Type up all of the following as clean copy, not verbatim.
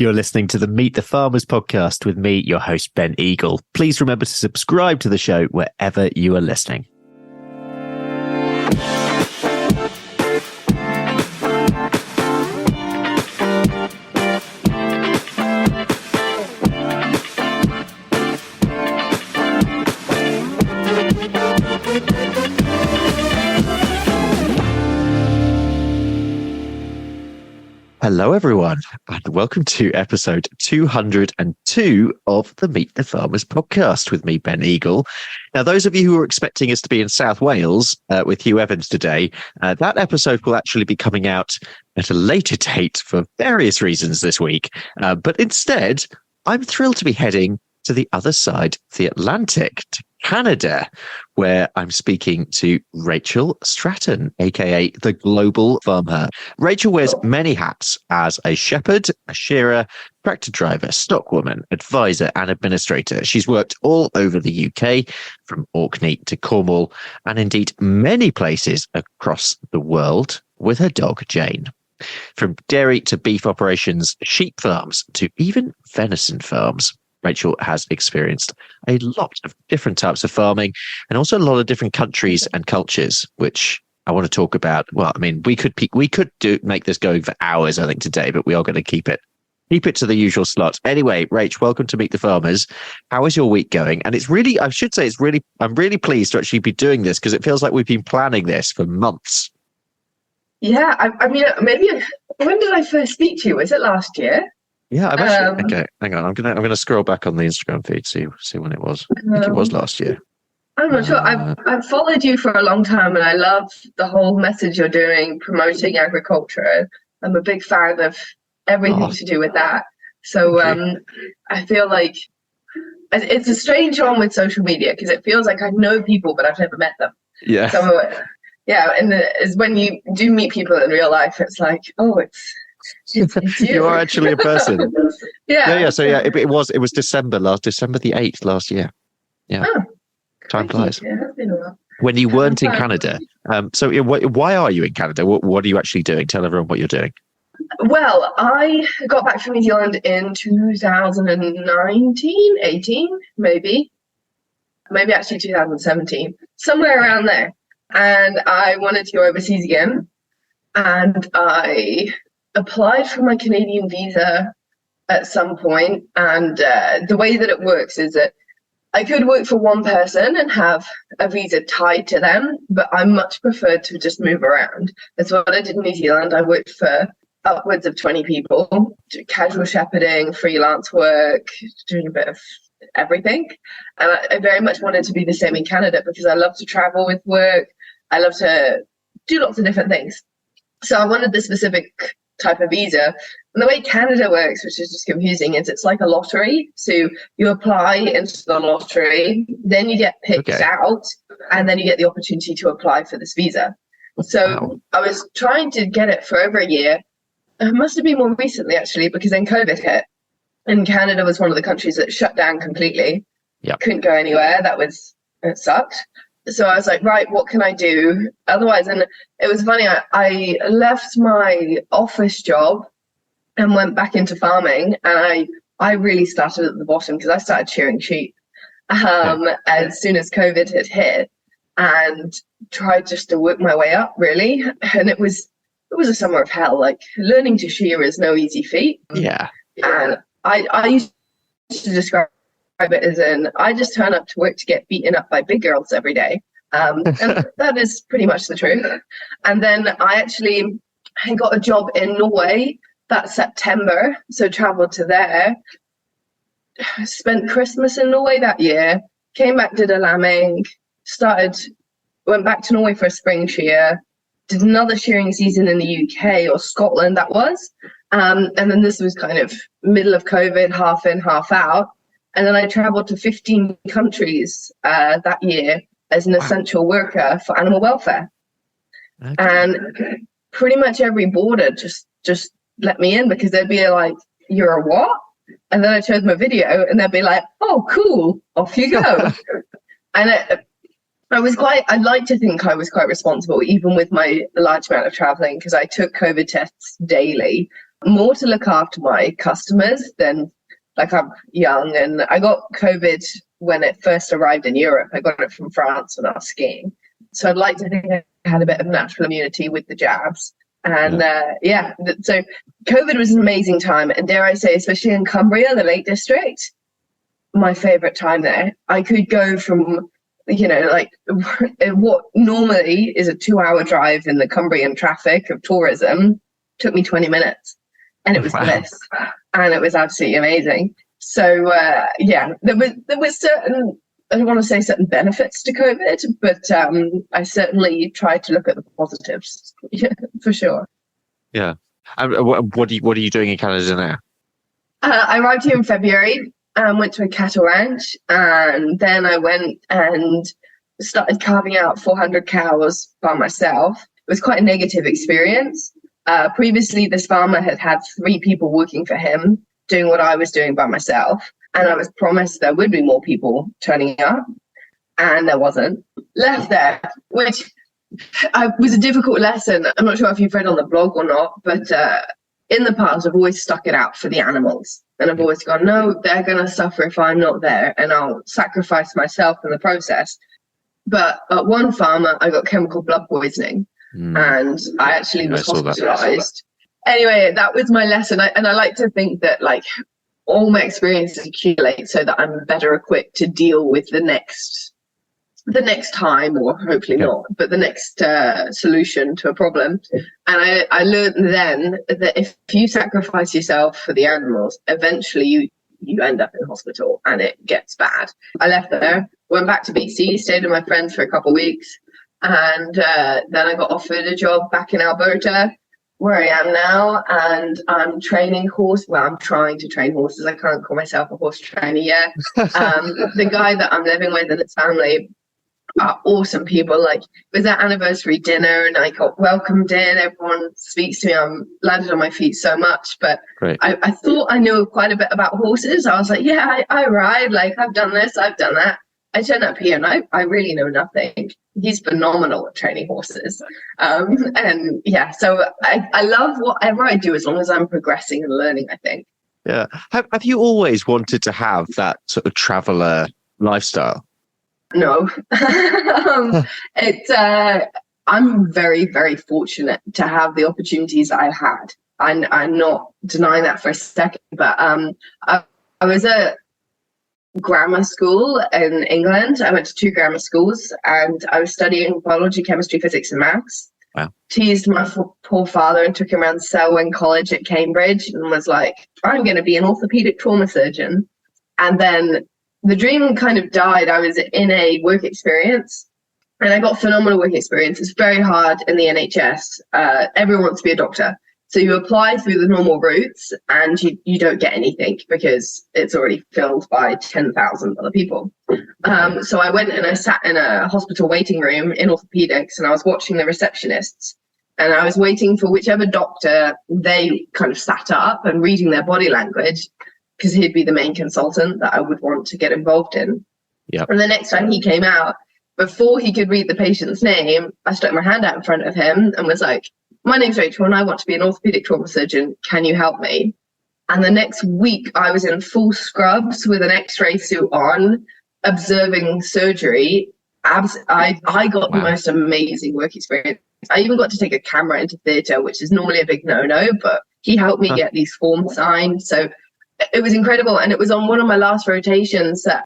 You're listening to the Meet the Farmers podcast with me, your host, Ben Eagle. Please remember to subscribe to the show wherever you are listening. Hello, everyone, and welcome to episode 202 of the Meet the Farmers podcast with me, Ben Eagle. Now, those of you who are expecting us to be in South Wales with Hugh Evans today, that episode will actually be coming out at a later date for various reasons this week. But instead, I'm thrilled to be heading to the other side of the Atlantic, to Canada, where I'm speaking to Rachel Stratton, aka the Global Farmher. Rachel wears many hats as a shepherd, a shearer, tractor driver, stockwoman, advisor, and administrator. She's worked all over the UK, from Orkney to Cornwall, and indeed many places across the world with her dog, Jane. From dairy to beef operations, sheep farms, to even venison farms. Rachel has experienced a lot of different types of farming and also a lot of different countries and cultures, which I want to talk about. Well, I mean, we could make this going for hours, I think, today, but we are going to keep it to the usual slot. Anyway, Rach, welcome to Meet the Farmers. How is your week going? And I'm really pleased to actually be doing this because it feels like we've been planning this for months. Yeah, I mean, maybe when did I first speak to you? Was it last year? Yeah, I'm actually okay. Hang on, I'm gonna scroll back on the Instagram feed, see when it was. I think it was last year. I'm not sure. I've followed you for a long time, and I love the whole message you're doing, promoting agriculture. I'm a big fan of everything to do with that. So I feel like it's a strange one with social media because it feels like I know people, but I've never met them. Yeah. So and it's when you do meet people in real life, it's like, oh, it's you. You are actually a person. Yeah. So it was December the 8th last year. Yeah. Oh, time flies. Yeah, it's been a while. When you weren't in Canada. So why are you in Canada? What are you actually doing? Tell everyone what you're doing. Well, I got back from New Zealand in 18, maybe actually 2017, somewhere around there. And I wanted to go overseas again. And I applied for my Canadian visa at some point, and the way that it works is that I could work for one person and have a visa tied to them, but I much preferred to just move around. That's what I did in New Zealand. I worked for upwards of 20 people, casual shepherding, freelance work, doing a bit of everything. And I very much wanted to be the same in Canada because I love to travel with work. I love to do lots of different things. So I wanted the specific type of visa. And the way Canada works, which is just confusing, is it's like a lottery. So you apply into the lottery, then you get picked out, and then you get the opportunity to apply for this visa. So I was trying to get it for over a year. It must have been more recently, actually, because then COVID hit. And Canada was one of the countries that shut down completely. Yep. Couldn't go anywhere. It sucked. So I was like, right, what can I do otherwise? And it was funny, I left my office job and went back into farming. And I really started at the bottom because I started shearing sheep as soon as COVID had hit, and tried just to work my way up, really. And it was a summer of hell. Like, learning to shear is no easy feat. Yeah. And I used to describe it as I just turn up to work to get beaten up by big girls every day. And that is pretty much the truth. And then I got a job in Norway that September, so traveled to there, spent Christmas in Norway that year, came back, did a lambing, went back to Norway for a spring shear, did another shearing season in the UK or Scotland, that was. And then this was kind of middle of COVID, half in, half out. And then I traveled to 15 countries that year as an essential worker for animal welfare. Okay. And pretty much every border just let me in because they'd be like, "You're a what?" And then I showed them a video and they'd be like, "Oh, cool, off you go." And I'd like to think I was quite responsible, even with my large amount of traveling, because I took COVID tests daily. more to look after my customers than, like, I'm young and I got COVID when it first arrived in Europe. I got it from France when I was skiing. So I'd like to think I had a bit of natural immunity with the jabs. And so COVID was an amazing time. And dare I say, especially in Cumbria, the Lake District, my favorite time there. I could go from, like what normally is a 2-hour drive in the Cumbrian traffic of tourism, took me 20 minutes. And it was bliss. And it was absolutely amazing. So, there was certain, I don't want to say certain benefits to COVID, but I certainly tried to look at the positives, for sure. Yeah. What are you doing in Canada now? I arrived here in February and went to a cattle ranch, and then I went and started carving out 400 cows by myself. It was quite a negative experience. Previously, this farmer had 3 people working for him, doing what I was doing by myself. And I was promised there would be more people turning up, and there wasn't. Left there, which was a difficult lesson. I'm not sure if you've read on the blog or not, but in the past, I've always stuck it out for the animals. And I've always gone, no, they're going to suffer if I'm not there, and I'll sacrifice myself in the process. But at one farmer, I got chemical blood poisoning, and I actually was hospitalized. Anyway, that was my lesson. And I like to think that, like, all my experiences accumulate so that I'm better equipped to deal with the next time, or hopefully not, but the next solution to a problem. And I learned then that if you sacrifice yourself for the animals, eventually you end up in hospital and it gets bad. I left there, went back to BC, stayed with my friends for a couple of weeks, and then I got offered a job back in Alberta, where I am now, and I'm training horses. Well, I'm trying to train horses. I can't call myself a horse trainer yet. The guy that I'm living with and his family are awesome people. Like, it was our anniversary dinner and I got welcomed in. Everyone speaks to me. I'm landed on my feet so much. But I thought I knew quite a bit about horses. I was like, yeah, I ride. Like, I've done this, I've done that. I turn up here and I really know nothing. He's phenomenal at training horses. And yeah, so I love whatever I do as long as I'm progressing and learning, I think. Yeah. Have you always wanted to have that sort of traveler lifestyle? No. I'm very, very fortunate to have the opportunities that I've had. I'm not denying that for a second, but I was at grammar school in England. I went to 2 grammar schools and I was studying biology, chemistry, physics and maths. Wow. Teased my poor father and took him around Selwyn College at Cambridge and was like, I'm going to be an orthopaedic trauma surgeon. And then the dream kind of died. I was in a work experience and I got phenomenal work experience. It's very hard in the NHS. Everyone wants to be a doctor. So you apply through the normal routes and you don't get anything because it's already filled by 10,000 other people. So I went and I sat in a hospital waiting room in orthopaedics and I was watching the receptionists and I was waiting for whichever doctor they kind of sat up and reading their body language because he'd be the main consultant that I would want to get involved in. Yep. And the next time he came out, before he could read the patient's name, I stuck my hand out in front of him and was like, my name's Rachel and I want to be an orthopaedic trauma surgeon. Can you help me? And the next week I was in full scrubs with an x-ray suit on, observing surgery. I got the most amazing work experience. I even got to take a camera into theatre, which is normally a big no-no, but he helped me get these forms signed. So it was incredible. And it was on one of my last rotations that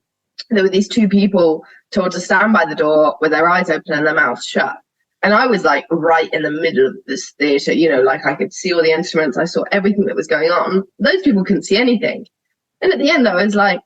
there were these 2 people told to stand by the door with their eyes open and their mouths shut. And I was like right in the middle of this theatre, like I could see all the instruments. I saw everything that was going on. Those people couldn't see anything. And at the end, I was like,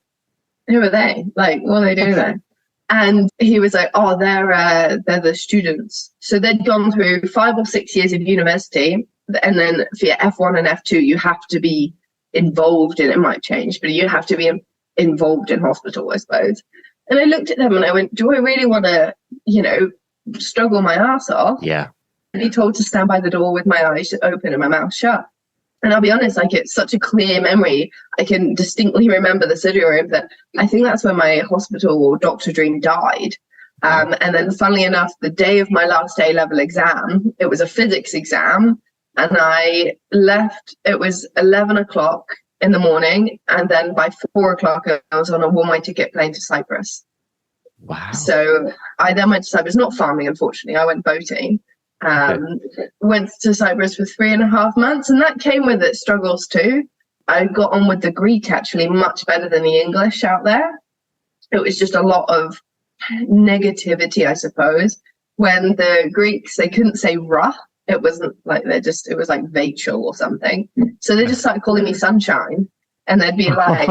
who are they? Like, what are they doing there? And he was like, oh, they're the students. So they'd gone through 5 or 6 years of university. And then for your F1 and F2, you have to be involved in, it might change, but you have to be involved in hospital, I suppose. And I looked at them and I went, do I really want to, struggle my ass off? Yeah. And he told to stand by the door with my eyes open and my mouth shut. And I'll be honest, like, it's such a clear memory. I can distinctly remember the surgery room that I think that's when my hospital or doctor dream died. And then funnily enough, the day of my last A-level exam, it was a physics exam. and I left. It was 11 o'clock in the morning, and then by 4 o'clock I was on a one-way ticket plane to Cyprus. Wow. So I then went to Cyprus, not farming, unfortunately. I went boating. Went to Cyprus for 3.5 months, and that came with its struggles too. I got on with the Greek actually much better than the English out there. It was just a lot of negativity, I suppose. When the Greeks, they couldn't say Ra. It wasn't like it was like Rachel or something. So they just started calling me Sunshine, and they'd be like,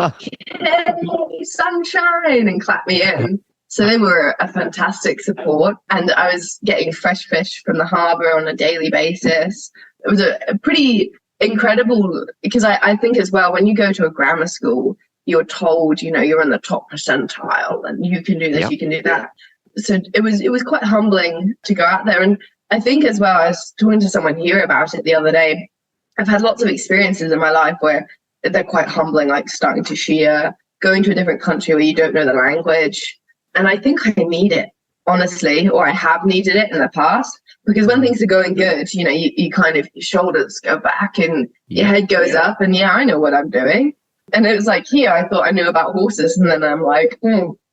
hey, Sunshine, and clap me in. So they were a fantastic support, and I was getting fresh fish from the harbour on a daily basis. It was a pretty incredible, because I think as well, when you go to a grammar school, you're told, you're in the top percentile and you can do this, you can do that. So it was quite humbling to go out there. And I think as well, I was talking to someone here about it the other day. I've had lots of experiences in my life where they're quite humbling, like starting to shear, going to a different country where you don't know the language. And I think I need it, honestly, or I have needed it in the past, because when things are going good, you kind of, your shoulders go back and your head goes up, and I know what I'm doing. And it was like here, I thought I knew about horses, and then I'm like,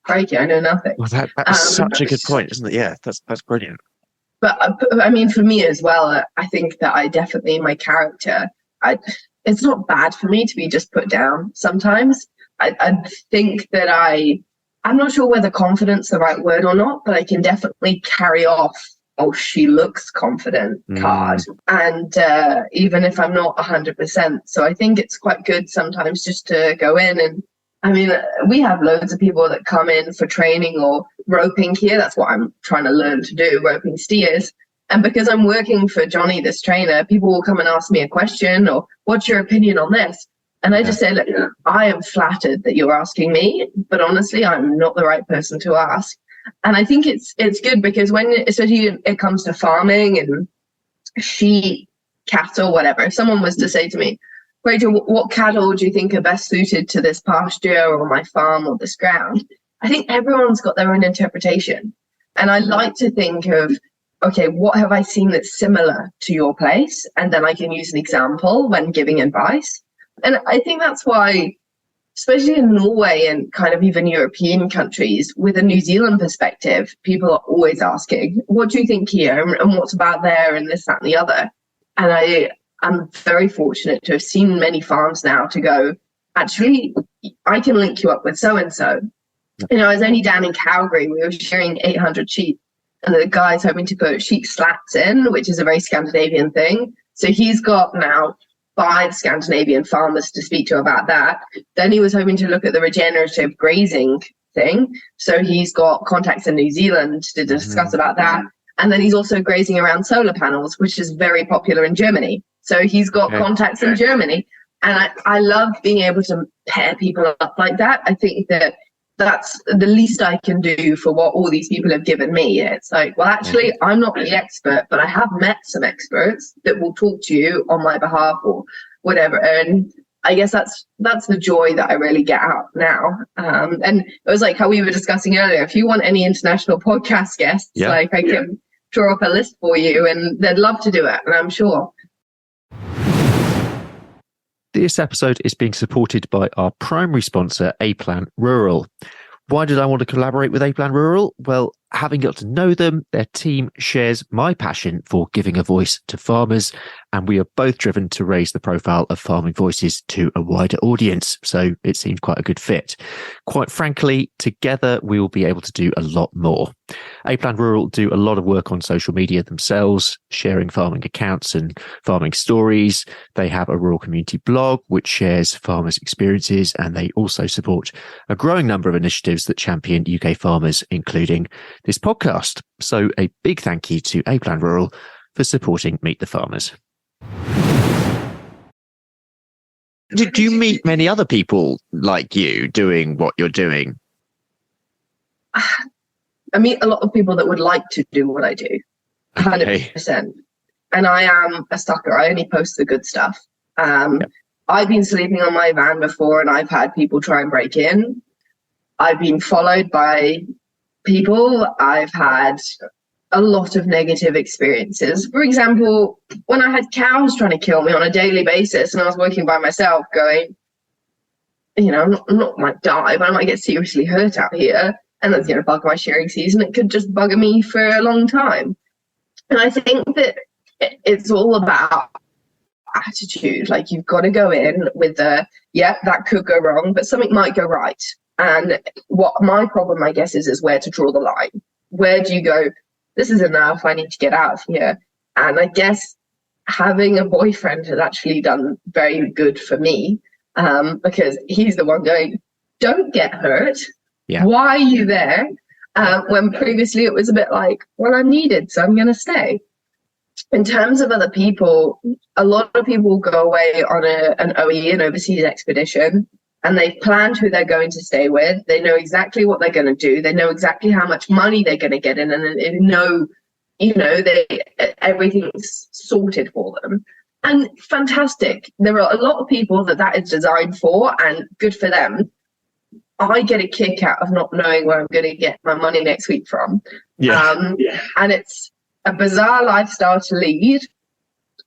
crikey, I know nothing. Well, that's such a good point, isn't it? Yeah, that's brilliant. But I mean, for me as well, I think that I definitely, my character, it's not bad for me to be just put down sometimes. I think that I'm not sure whether confidence is the right word or not, but I can definitely carry off, oh, she looks confident card. And even if I'm not 100%. So I think it's quite good sometimes just to go in. And I mean, we have loads of people that come in for training or roping here. That's what I'm trying to learn to do, roping steers. And because I'm working for Johnny, this trainer, people will come and ask me a question or what's your opinion on this? And I just say, look, I am flattered that you're asking me, but honestly, I'm not the right person to ask. And I think it's good because especially it comes to farming and sheep, cattle, whatever, if someone was to say to me, Rachel, what cattle do you think are best suited to this pasture or my farm or this ground? I think everyone's got their own interpretation. And I like to think of, okay, what have I seen that's similar to your place? And then I can use an example when giving advice. And I think that's why, especially in Norway and kind of even European countries, with a New Zealand perspective, people are always asking, what do you think here? And what's about there? And this, that, and the other. And I'm very fortunate to have seen many farms now to go, actually, I can link you up with so-and-so. I was only down in Calgary. We were shearing 800 sheep. And the guy's hoping to put sheep slats in, which is a very Scandinavian thing. So he's got now 5 Scandinavian farmers to speak to about that. Then he was hoping to look at the regenerative grazing thing. So he's got contacts in New Zealand to discuss about that. And then he's also grazing around solar panels, which is very popular in Germany. So he's got contacts in Germany. And I love being able to pair people up like that. I think that's the least I can do for what all these people have given me. It's like, well, actually, I'm not the expert, but I have met some experts that will talk to you on my behalf or whatever. And I guess that's the joy that I really get out now. And it was like how we were discussing earlier. If you want any international podcast guests, like I can draw up a list for you, and they'd love to do it. And I'm sure. This episode is being supported by our primary sponsor, A-Plan Rural. Why did I want to collaborate with A-Plan Rural? Well, having got to know them, their team shares my passion for giving a voice to farmers, and we are both driven to raise the profile of farming voices to a wider audience. So it seems quite a good fit. Quite frankly, together we will be able to do a lot more. A-Plan Rural do a lot of work on social media themselves, sharing farming accounts and farming stories. They have a rural community blog which shares farmers' experiences, and they also support a growing number of initiatives that champion UK farmers, including this podcast. So a big thank you to A-Plan Rural for supporting Meet the Farmers. Do you meet many other people like you doing what you're doing? I meet a lot of people that would like to do what I do, 100%. And I am a stalker. I only post the good stuff. I've been sleeping on my van before, and I've had people try and break in. I've been followed by people. I've had a lot of negative experiences. For example, when I had cows trying to kill me on a daily basis and I was working by myself going, I'm not might die, but I might get seriously hurt out here. And that's going to bug my shearing season. It could just bug me for a long time. And I think that it's all about attitude. Like, you've got to go in with that could go wrong, but something might go right. And what my problem, I guess, is where to draw the line. Where do you go, this is enough, I need to get out of here? And I guess having a boyfriend has actually done very good for me, because he's the one going, don't get hurt. Yeah. Why are you there? When previously it was a bit like, well, I'm needed, so I'm going to stay. In terms of other people, a lot of people go away on an OE, an overseas expedition, and they've planned who they're going to stay with. They know exactly what they're going to do. They know exactly how much money they're going to get in, and they know, everything's sorted for them. And fantastic. There are a lot of people that is designed for, and good for them. I get a kick out of not knowing where I'm going to get my money next week from. And it's a bizarre lifestyle to lead,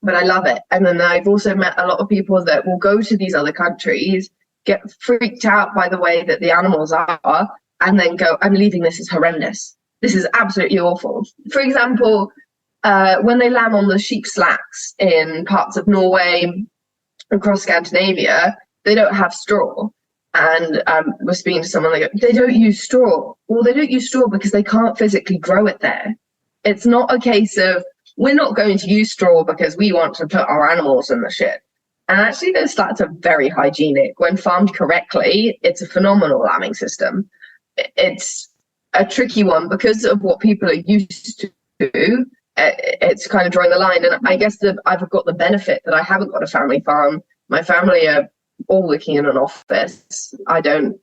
but I love it. And then I've also met a lot of people that will go to these other countries, get freaked out by the way that the animals are, and then go, I'm leaving, this is horrendous. This is absolutely awful. For example, when they lamb on the sheep slacks in parts of Norway, across Scandinavia, they don't have straw. And we're speaking to someone, they don't use straw. Well, they don't use straw because they can't physically grow it there. It's not a case of, we're not going to use straw because we want to put our animals in the shit. And actually, those slats are very hygienic. When farmed correctly, it's a phenomenal lambing system. It's a tricky one because of what people are used to. It's kind of drawing the line. And I guess that I've got the benefit that I haven't got a family farm. My family are all working in an office. I don't,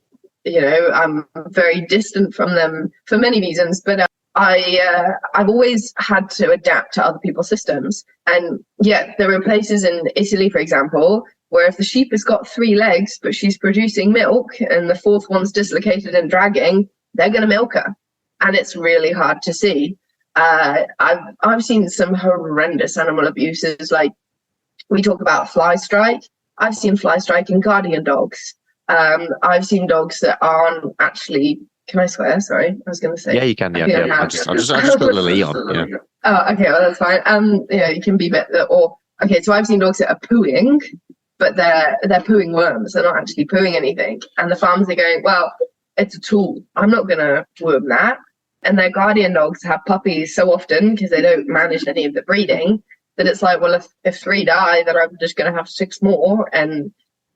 I'm very distant from them for many reasons, but I've always had to adapt to other people's systems. And yet there are places in Italy, for example, where if the sheep has got 3 legs, but she's producing milk and the 4th one's dislocated and dragging, they're going to milk her. And it's really hard to see. I've seen some horrendous animal abuses. Like, we talk about fly strike. I've seen fly strike in guardian dogs. I've seen dogs that aren't actually, can I swear? Sorry, I was going to say. Yeah, you can. Yeah. I'll just put Lily on. Yeah. Oh, okay. Well, that's fine. You can be better. So I've seen dogs that are pooing, but they're pooing worms. They're not actually pooing anything. And the farmers are going, well, it's a tool. I'm not going to worm that. And their guardian dogs have puppies so often because they don't manage any of the breeding, that it's like, well, if 3 die, then I'm just going to have 6 more, and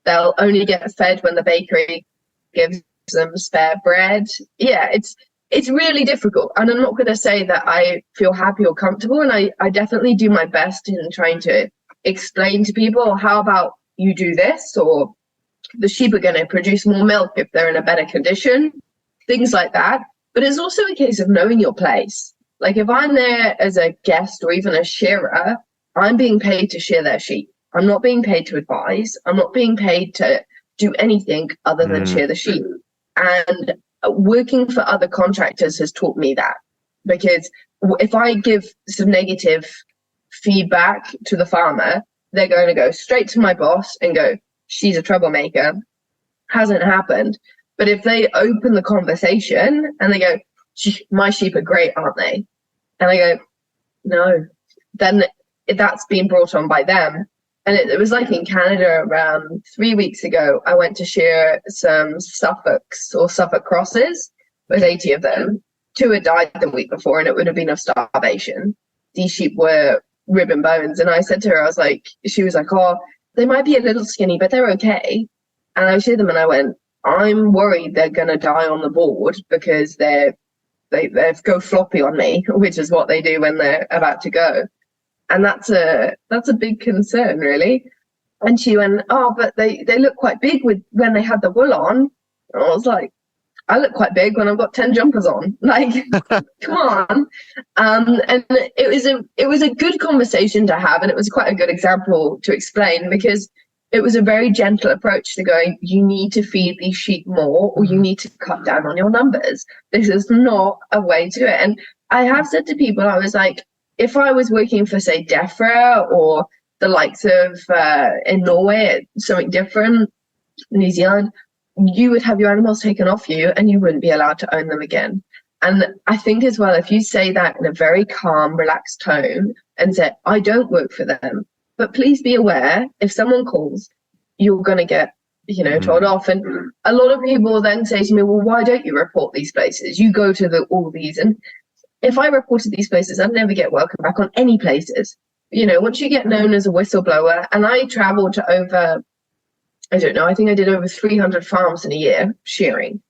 they'll only get fed when the bakery gives them spare bread. Yeah, it's really difficult. And I'm not going to say that I feel happy or comfortable, and I definitely do my best in trying to explain to people, how about you do this, or the sheep are going to produce more milk if they're in a better condition, things like that. But it's also a case of knowing your place. Like, if I'm there as a guest or even a shearer, I'm being paid to shear their sheep. I'm not being paid to advise. I'm not being paid to do anything other than shear the sheep. And working for other contractors has taught me that. Because if I give some negative feedback to the farmer, they're going to go straight to my boss and go, she's a troublemaker. Hasn't happened. But if they open the conversation and they go, my sheep are great, aren't they? And I go, no. Then that's been brought on by them. And it was like in Canada around 3 weeks ago, I went to shear some Suffolks or Suffolk crosses with 80 of them. 2 had died the week before, and it would have been of starvation. These sheep were rib and bones. And I said to her, she was like, oh, they might be a little skinny, but they're okay. And I sheared them and I went, I'm worried they're going to die on the board because they go floppy on me, which is what they do when they're about to go. And that's a big concern, really. And she went, oh, but they look quite big when they had the wool on. And I was like, I look quite big when I've got 10 jumpers on. Like, come on. And it was a good conversation to have, and it was quite a good example to explain, because it was a very gentle approach to going, you need to feed these sheep more, or you need to cut down on your numbers. This is not a way to do it. And I have said to people, I was like, if I was working for, say, DEFRA or the likes of in Norway, something different, New Zealand, you would have your animals taken off you and you wouldn't be allowed to own them again. And I think as well, if you say that in a very calm, relaxed tone and say, I don't work for them, but please be aware, if someone calls, you're going to get, told off. And a lot of people then say to me, well, why don't you report these places? You go to all these. And if I reported these places, I'd never get welcome back on any places. Once you get known as a whistleblower, and I traveled to over, I don't know, I think I did over 300 farms in a year shearing.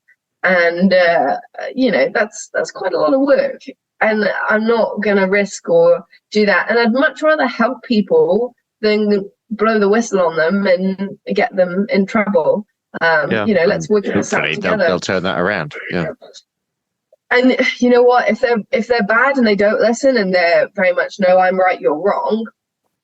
And, that's quite a lot of work. And I'm not going to risk or do that. And I'd much rather help people than blow the whistle on them and get them in trouble. Let's work this out together. They'll turn that around. Yeah. And you know what? If they're bad and they don't listen and they're very much, no, I'm right, you're wrong,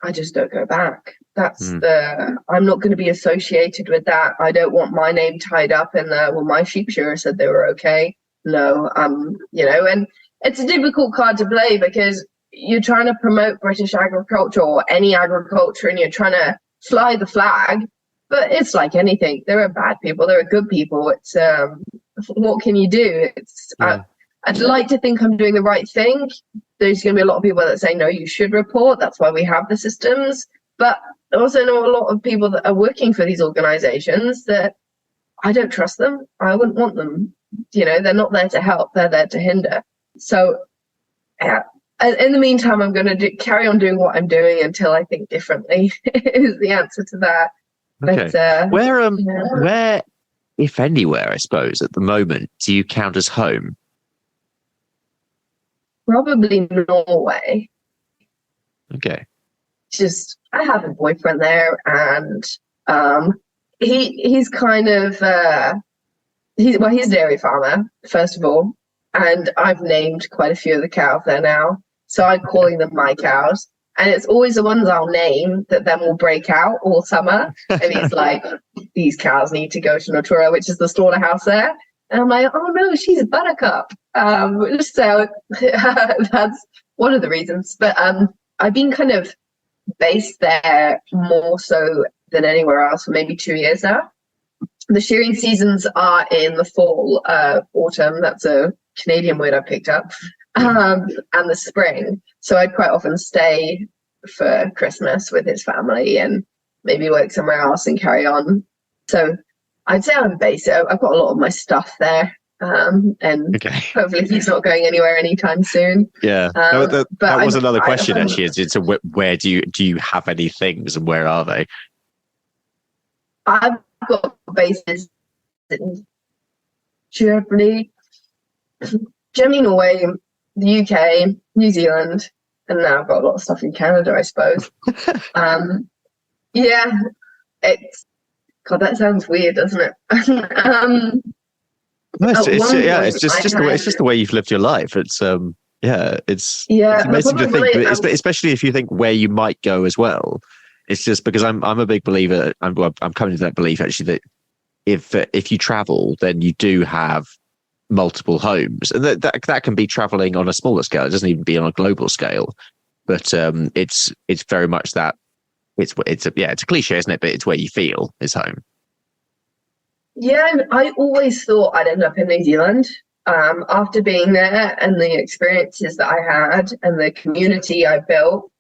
I just don't go back. I'm not going to be associated with that. I don't want my name tied up in my sheep shearer said they were okay. No, and it's a difficult card to play because you're trying to promote British agriculture or any agriculture and you're trying to fly the flag, but it's like anything. There are bad people, there are good people. It's, what can you do? I'd like to think I'm doing the right thing. There's going to be a lot of people that say, no, you should report. That's why we have the systems. But I also know a lot of people that are working for these organizations that I don't trust them. I wouldn't want them. They're not there to help. They're there to hinder. So in the meantime, I'm going to carry on doing what I'm doing until I think differently is the answer to that. Okay. But, where, if anywhere, I suppose, at the moment, do you count as home? Probably Norway. Okay. Just, I have a boyfriend there, and he's kind of he's a dairy farmer, first of all, and I've named quite a few of the cows there now, so I'm calling them my cows, and it's always the ones I'll name that then will break out all summer, and he's like, these cows need to go to Natura, which is the slaughterhouse there, and I'm like, oh no, she's a buttercup. So that's one of the reasons, but I've been kind of based there more so than anywhere else for maybe 2 years now. The shearing seasons are in the fall, autumn, that's a Canadian word I picked up, and the spring. So I'd quite often stay for Christmas with his family and maybe work somewhere else and carry on. So I'd say I'm based. I've got a lot of my stuff there. And hopefully he's not going anywhere anytime soon. Yeah, that was another question actually. It's where do you have any things and where are they? I've got bases in Germany, Norway, the UK, New Zealand, and now I've got a lot of stuff in Canada, I suppose. It's God, that sounds weird, doesn't it? No, it's just the way you've lived your life. It's it's amazing to think, especially if you think where you might go as well. It's just because I'm a big believer. I'm coming to that belief actually that if you travel, then you do have multiple homes, and that can be traveling on a smaller scale. It doesn't even be on a global scale, but it's very much that. It's a cliche, isn't it? But it's where you feel is home. Yeah, I always thought I'd end up in New Zealand after being there and the experiences that I had and the community I built.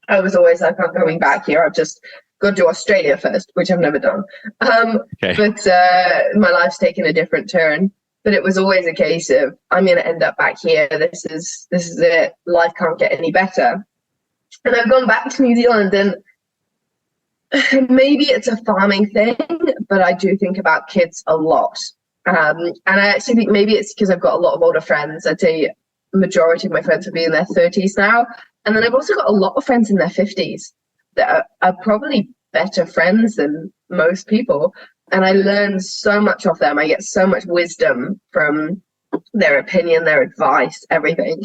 I was always like, I'm coming back here. I've just got to Australia first, which I've never done. But my life's taken a different turn. But it was always a case of, I'm going to end up back here. This is it. Life can't get any better. And I've gone back to New Zealand, and maybe it's a farming thing, but I do think about kids a lot. And I actually think maybe it's because I've got a lot of older friends. I'd say the majority of my friends will be in their 30s now. And then I've also got a lot of friends in their 50s that are probably better friends than most people. And I learn so much off them. I get so much wisdom from their opinion, their advice, everything.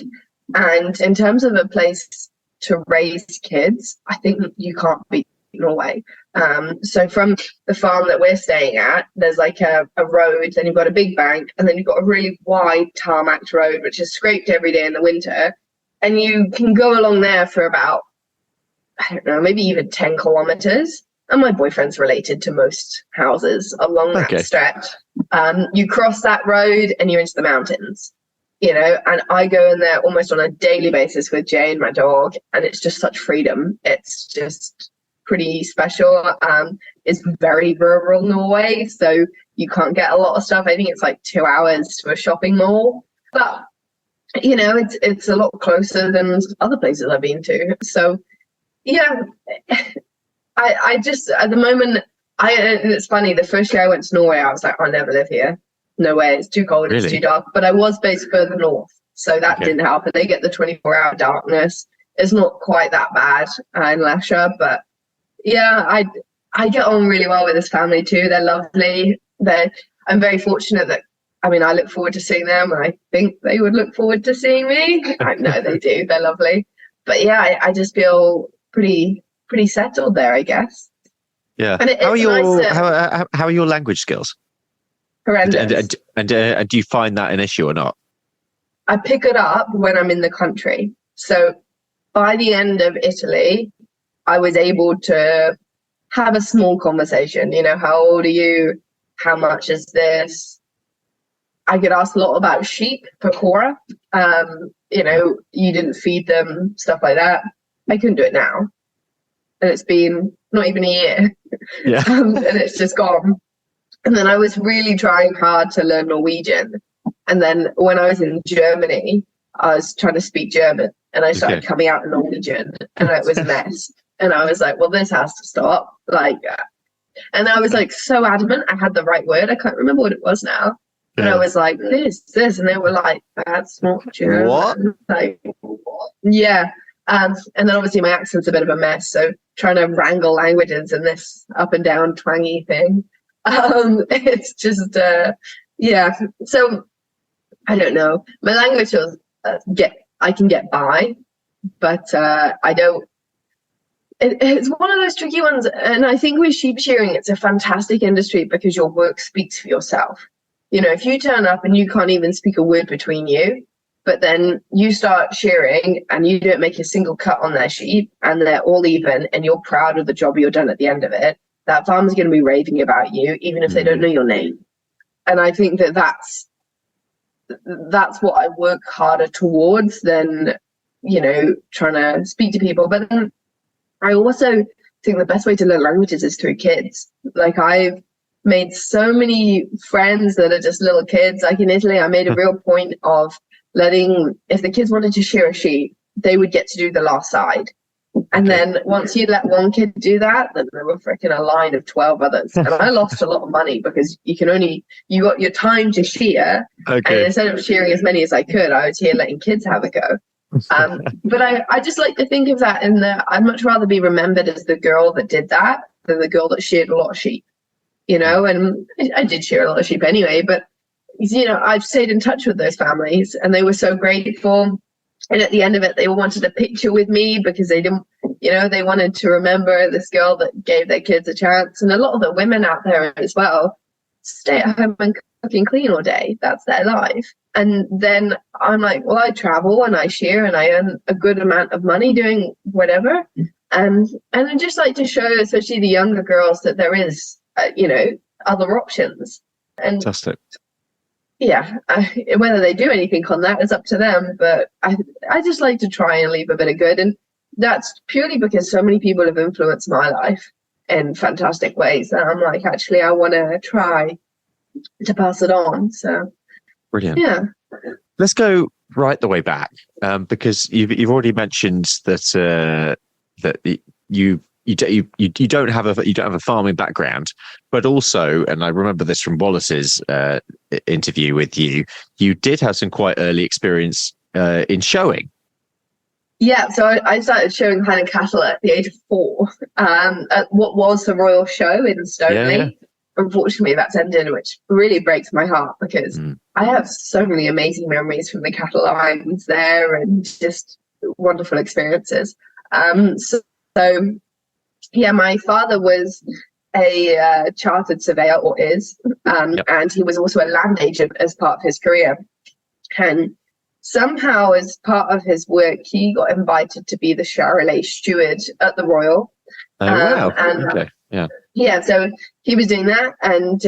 And in terms of a place to raise kids, I think you can't beat Norway. So from the farm that we're staying at, there's like a road, then you've got a big bank, and then you've got a really wide tarmac road, which is scraped every day in the winter. And you can go along there for about, I don't know, maybe even 10 kilometers. And my boyfriend's related to most houses along that stretch. You cross that road and you're into the mountains, you know, and I go in there almost on a daily basis with Jane, my dog, and it's just such freedom. It's just pretty special. It's very rural Norway, so you can't get a lot of stuff. I think it's like 2 hours to a shopping mall, but you know, it's a lot closer than other places I've been to. So yeah, I just, at the moment, and it's funny, the first year I went to Norway, I was like, I'll never live here. No way, it's too cold, It's too dark. But I was based further north, so that didn't help. And they get the 24-hour darkness. It's not quite that bad in Lesja, but yeah, I get on really well with this family too. They're lovely. I'm very fortunate that, I mean, I look forward to seeing them, and I think they would look forward to seeing me. I know they do. They're lovely. But yeah, I just feel pretty settled there, I guess. Yeah. And how are your language skills? Horrendous. And do you find that an issue or not? I pick it up when I'm in the country. So by the end of Italy, I was able to have a small conversation. You know, how old are you? How much is this? I get asked a lot about sheep, pecora. You know, you didn't feed them, stuff like that. I couldn't do it now. And it's been not even a year. Yeah. And it's just gone. And then I was really trying hard to learn Norwegian. And then when I was in Germany, I was trying to speak German, and I started coming out in Norwegian, and it was a mess. And I was like, well, this has to stop. And I was like so adamant I had the right word. I can't remember what it was now. And I was like, this. And they were like, that's not German. What? Like, yeah. And then obviously my accent's a bit of a mess. So trying to wrangle languages in this up and down twangy thing. It's just, yeah. So I don't know. My language was, I can get by, but I don't. It's one of those tricky ones. And I think with sheep shearing, it's a fantastic industry because your work speaks for yourself. You know, if you turn up and you can't even speak a word between you, but then you start shearing and you don't make a single cut on their sheep and they're all even and you're proud of the job you've done at the end of it, that farmer's going to be raving about you, even if they don't know your name. And I think that's what I work harder towards than, you know, trying to speak to people. But then I also think the best way to learn languages is through kids. Like I've made so many friends that are just little kids. Like in Italy, I made a real point of letting, if the kids wanted to shear a sheep, they would get to do the last side. And then once you let one kid do that, then there were freaking a line of 12 others. And I lost a lot of money because you got your time to shear. And instead of shearing as many as I could, I was here letting kids have a go. But I just like to think of that in that I'd much rather be remembered as the girl that did that than the girl that sheared a lot of sheep. You know, and I did shear a lot of sheep anyway, but, you know, I've stayed in touch with those families and they were so grateful. And at the end of it, they wanted a picture with me because they didn't, you know, they wanted to remember this girl that gave their kids a chance. And a lot of the women out there as well stay at home and cook and clean all day. That's their life. And then I'm like, well, I travel and I shear and I earn a good amount of money doing whatever. And I just like to show, especially the younger girls, that there is, you know, other options. And fantastic. Yeah, whether they do anything on that is up to them. But I just like to try and leave a bit of good. And that's purely because so many people have influenced my life in fantastic ways. And I'm like, actually, I want to try to pass it on. So brilliant. Yeah. Let's go right the way back because you've already mentioned that you don't have a farming background, but also, and I remember this from Wallace's interview with you, you did have some quite early experience in showing. Yeah, so I started showing Highland cattle at the age of 4 at what was the Royal Show in Stoneleigh. Yeah. Unfortunately, that's ended, which really breaks my heart because I have so many amazing memories from the cattle lines there and just wonderful experiences. So Yeah, my father was a chartered surveyor, or is, and he was also a land agent as part of his career. And somehow, as part of his work, he got invited to be the shearer steward at the Royal. Oh, wow. And Okay. Yeah. yeah, so he was doing that. And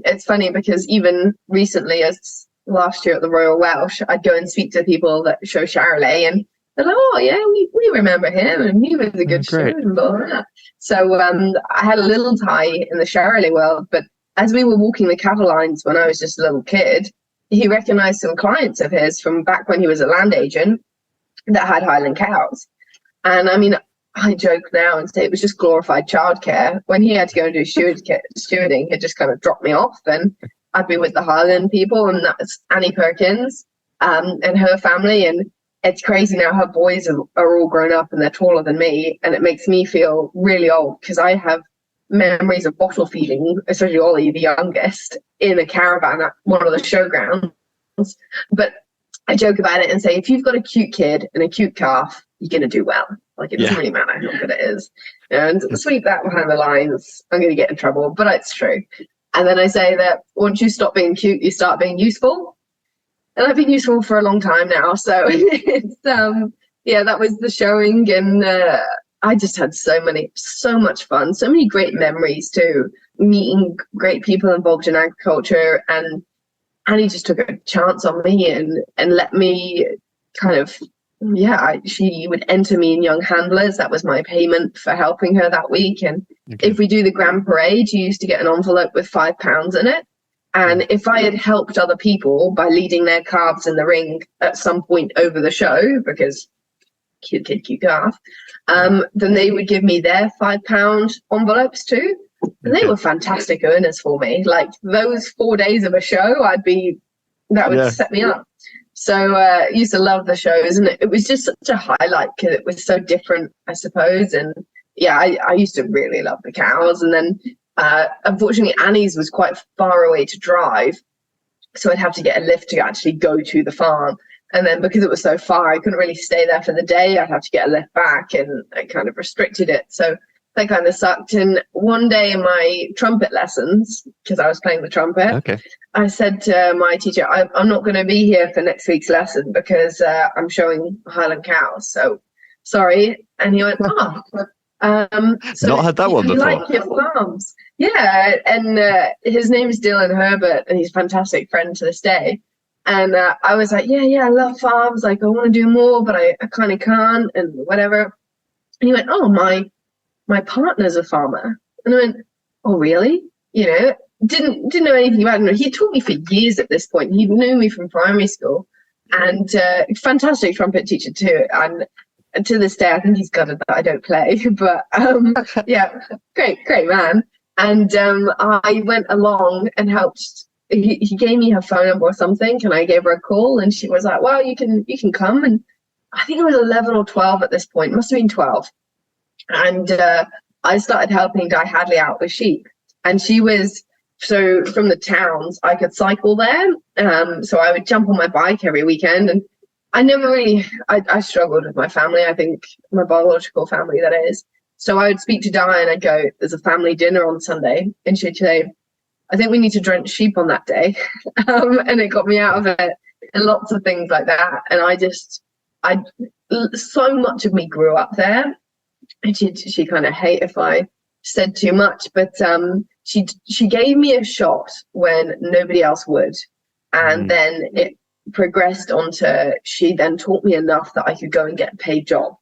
it's funny because even recently, as last year at the Royal Welsh, I'd go and speak to people that show Charolais, and they're like, oh, yeah, we remember him, and he was a good steward and blah, blah, blah. So I had a little tie in the Charolais world, but as we were walking the cattle lines when I was just a little kid, he recognized some clients of his from back when he was a land agent that had Highland cows. And I mean, I joke now and say it was just glorified childcare. When he had to go and do stewarding, he'd just kind of drop me off, and I'd be with the Highland people, and that's Annie Perkins and her family. And it's crazy now, her boys are all grown up and they're taller than me, and it makes me feel really old because I have memories of bottle feeding, especially Ollie, the youngest, in a caravan at one of the showgrounds. But I joke about it and say, if you've got a cute kid and a cute calf, you're going to do well. Like, it doesn't really matter how good it is. And sweep that behind the lines, I'm going to get in trouble, but it's true. And then I say that once you stop being cute, you start being useful. And I've been useful for a long time now. So it's, that was the showing. And I just had so much fun, so many great memories too, meeting great people involved in agriculture. And Annie just took a chance on me and let me kind of, she would enter me in young handlers. That was my payment for helping her that week. And if we do the grand parade, you used to get an envelope with £5 in it. And if I had helped other people by leading their calves in the ring at some point over the show, because cute kid, cute calf, then they would give me their £5 envelopes too. And they were fantastic earners for me. Like, those 4 days of a show, that would set me up. So I used to love the shows, and it was just such a highlight because it was so different, I suppose. And I used to really love the cows. And then unfortunately, Annie's was quite far away to drive, so I'd have to get a lift to actually go to the farm. And then because it was so far, I couldn't really stay there for the day. I'd have to get a lift back, and I kind of restricted it. So that kind of sucked. And one day in my trumpet lessons, because I was playing the trumpet, I said to my teacher, I'm not going to be here for next week's lesson because I'm showing Highland cows. So sorry. And he went, so not had that one before. Like your farms. Yeah. And his name is Dylan Herbert, and he's a fantastic friend to this day. And I was like, yeah, I love farms. Like, I want to do more, but I kind of can't, and whatever. And he went, oh, my partner's a farmer. And I went, oh, really? You know, didn't know anything about him. He taught me for years at this point. He knew me from primary school, and fantastic trumpet teacher too. And to this day, I think he's gutted that I don't play. But great man. And I went along and helped. He gave me her phone number or something, and I gave her a call, and she was like, well, you can come. And I think it was 11 or 12 at this point. It must have been 12. And I started helping Di Hadley out with sheep. And she was, so from the towns, I could cycle there. So I would jump on my bike every weekend. And I never really, I struggled with my family, I think, my biological family, that is. So I would speak to Di and I'd go, there's a family dinner on Sunday. And she'd say, I think we need to drench sheep on that day. And it got me out of it, and lots of things like that. And so much of me grew up there. And she kind of hate if I said too much, but she gave me a shot when nobody else would. And then it progressed onto, she then taught me enough that I could go and get a paid job.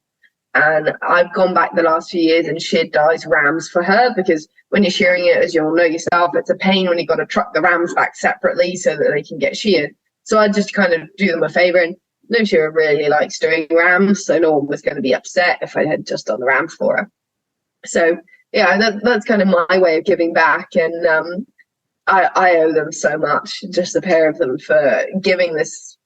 And I've gone back the last few years and sheared Di's rams for her, because when you're shearing it, as you'll know yourself, it's a pain when you've got to truck the rams back separately so that they can get sheared. So I just kind of do them a favor, and no shearer really likes doing rams, so no one was going to be upset if I had just done the rams for her. So that's kind of my way of giving back. And I owe them so much, just the pair of them, for giving this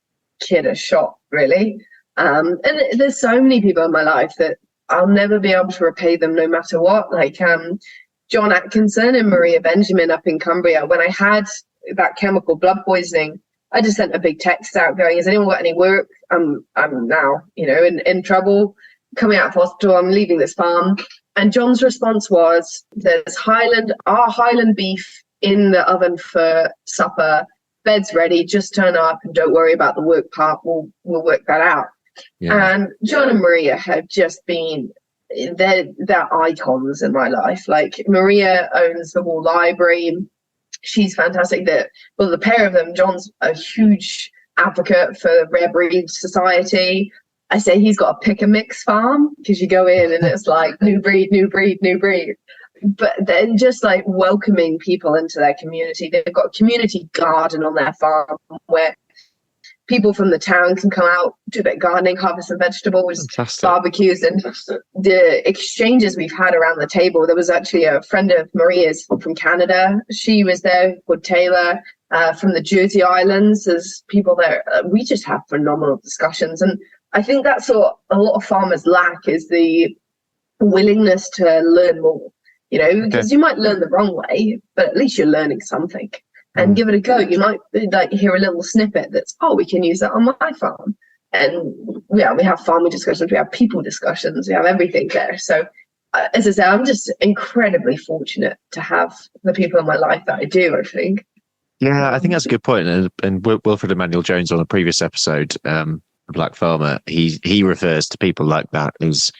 kid a shot, really. And there's so many people in my life that I'll never be able to repay them no matter what. Like John Atkinson and Maria Benjamin up in Cumbria. When I had that chemical blood poisoning, I just sent a big text out going, has anyone got any work? I'm now, in trouble, coming out of hospital, I'm leaving this farm. And John's response was, there's our Highland beef in the oven for supper. Bed's ready. Just turn up and don't worry about the work part. We'll work that out. Yeah. And John and Maria have just been, they're icons in my life. Like, Maria owns the Wall Library. She's fantastic. The pair of them, John's a huge advocate for Rare Breed Society. I say he's got a pick and mix farm, because you go in and it's like new breed. But then just like welcoming people into their community. They've got a community garden on their farm where people from the town can come out, do a bit of gardening, harvest some vegetables, barbecues, and the exchanges we've had around the table. There was actually a friend of Maria's from Canada. She was there with Taylor. From the Jersey Islands, there's people there. We just have phenomenal discussions. And I think that's what a lot of farmers lack, is the willingness to learn more, because you might learn the wrong way, but at least you're learning something. And give it a go. You might like hear a little snippet that's, we can use that on my farm. And yeah, we have farming discussions, we have people discussions, we have everything there. So as I say, I'm just incredibly fortunate to have the people in my life that I do, I think. Yeah, I think that's a good point. And Wilfred Emmanuel Jones on a previous episode, Black Farmer, he refers to people like that as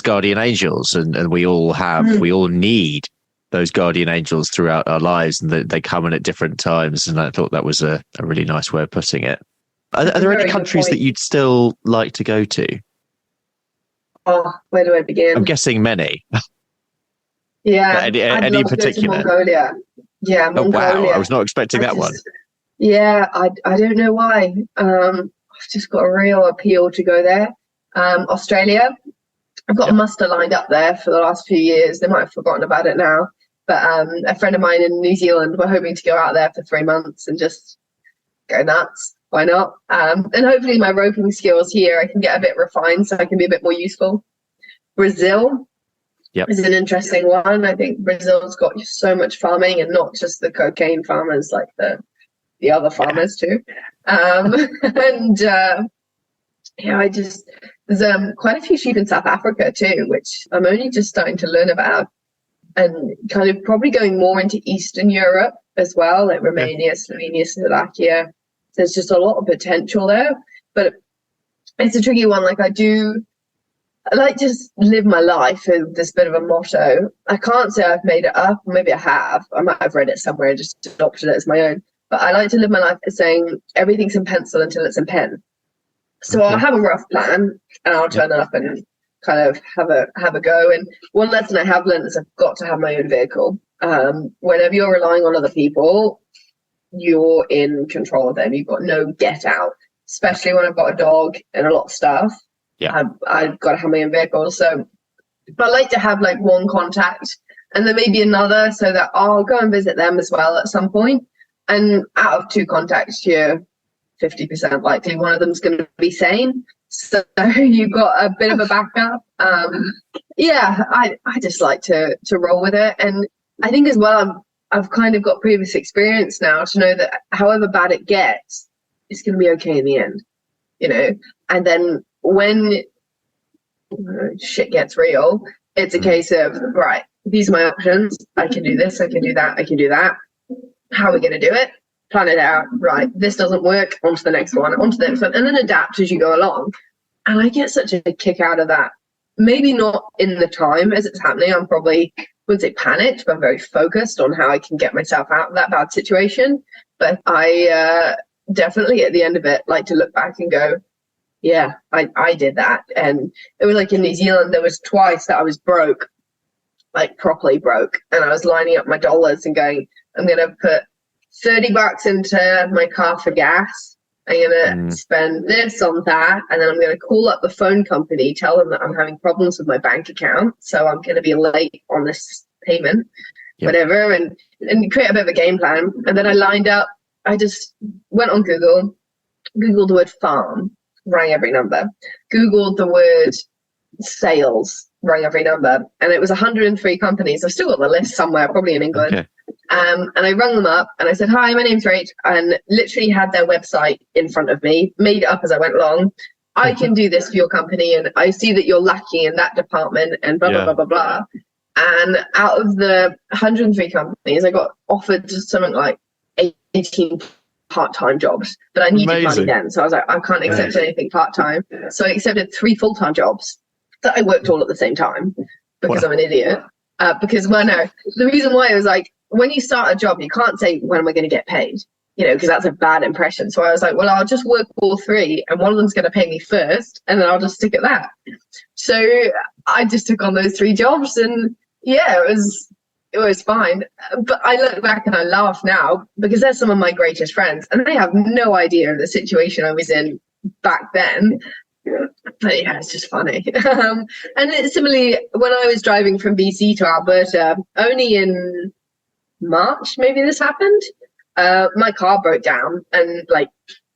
guardian angels, and we all need those guardian angels throughout our lives, and they come in at different times. And I thought that was a really nice way of putting it. Are there any countries that you'd still like to go to? Where do I begin? I'm guessing many. Yeah. Any particular? Mongolia. Yeah, Mongolia. Oh, wow. I was not expecting that one. Yeah, I don't know why. I've just got a real appeal to go there. Australia. I've got a muster lined up there for the last few years. They might have forgotten about it now. But a friend of mine in New Zealand, we're hoping to go out there for 3 months and just go nuts. Why not? And hopefully my roping skills here, I can get a bit refined so I can be a bit more useful. Brazil is an interesting one. I think Brazil's got so much farming, and not just the cocaine farmers, like the other farmers too. There's quite a few sheep in South Africa too, which I'm only just starting to learn about, and kind of probably going more into Eastern Europe as well, like Romania, Slovenia, Slovakia. There's just a lot of potential there, but it's a tricky one. Like I like to live my life with this bit of a motto. I can't say I've made it up. Maybe I have. I might have read it somewhere and just adopted it as my own. But I like to live my life as saying everything's in pencil until it's in pen. So I'll have a rough plan and I'll turn up and kind of have a go. And one lesson I have learned is I've got to have my own vehicle. Whenever you're relying on other people, you're in control of them. You've got no get out, especially when I've got a dog and a lot of stuff. Yeah, I've got to have my own vehicle. So I like to have like one contact and then maybe another, so that I'll go and visit them as well at some point. And out of 2 contacts, you're 50% likely one of them's going to be sane. So you've got a bit of a backup. I just like to roll with it. And I think as well, I've kind of got previous experience now to know that however bad it gets, it's going to be okay in the end, And then when shit gets real, it's a case of, right, these are my options. I can do this, I can do that, I can do that. How are we going to do it? Plan it out. Right, this doesn't work, on to the next one, on to the next one, and then adapt as you go along. And I get such a kick out of that. Maybe not in the time as it's happening. I'm probably, I wouldn't say panicked, but very focused on how I can get myself out of that bad situation. But I definitely at the end of it like to look back and go, yeah, I did that. And it was like in New Zealand, there was twice that I was broke, like properly broke. And I was lining up my dollars and going, I'm going to put $30 into my car for gas. I'm going to spend this on that. And then I'm going to call up the phone company, tell them that I'm having problems with my bank account. So I'm going to be late on this payment, whatever, and create a bit of a game plan. And then I lined up, I just went on Googled the word farm, rang every number, Googled the word sales, rang every number, and it was 103 companies. I've still got the list somewhere, probably in England. Okay. And I rang them up and I said, hi, my name's Rach, and literally had their website in front of me, made it up as I went along. I can do this for your company, and I see that you're lacking in that department, and blah, blah, blah, blah, blah. And out of the 103 companies, I got offered something like 18 part-time jobs, but I needed money then. So I was like, I can't accept anything part-time. So I accepted 3 full-time jobs that I worked all at the same time because I'm an idiot. The reason why it was like, when you start a job, you can't say, when am I going to get paid? Because that's a bad impression. So I was like, well, I'll just work all 3, and one of them's going to pay me first, and then I'll just stick at that. So I just took on those 3 jobs, and it was fine. But I look back and I laugh now because they're some of my greatest friends, and they have no idea of the situation I was in back then. But yeah, it's just funny. And similarly, when I was driving from BC to Alberta, only in March, maybe this happened. My car broke down and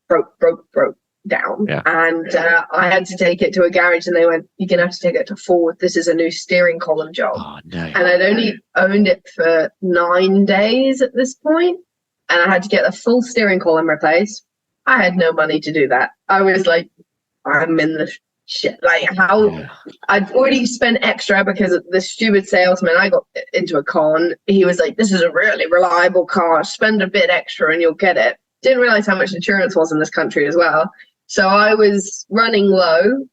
broke down. Yeah. And I had to take it to a garage, and they went, you're going to have to take it to Ford. This is a new steering column job. Oh, no. And I'd only owned it for 9 days at this point, and I had to get the full steering column replaced. I had no money to do that. I was like, I'm in the shit. Like, how? Yeah. I'd already spent extra because the stupid salesman I got into a con. He was like, this is a really reliable car. Spend a bit extra and you'll get it. Didn't realize how much insurance was in this country as well. So I was running low,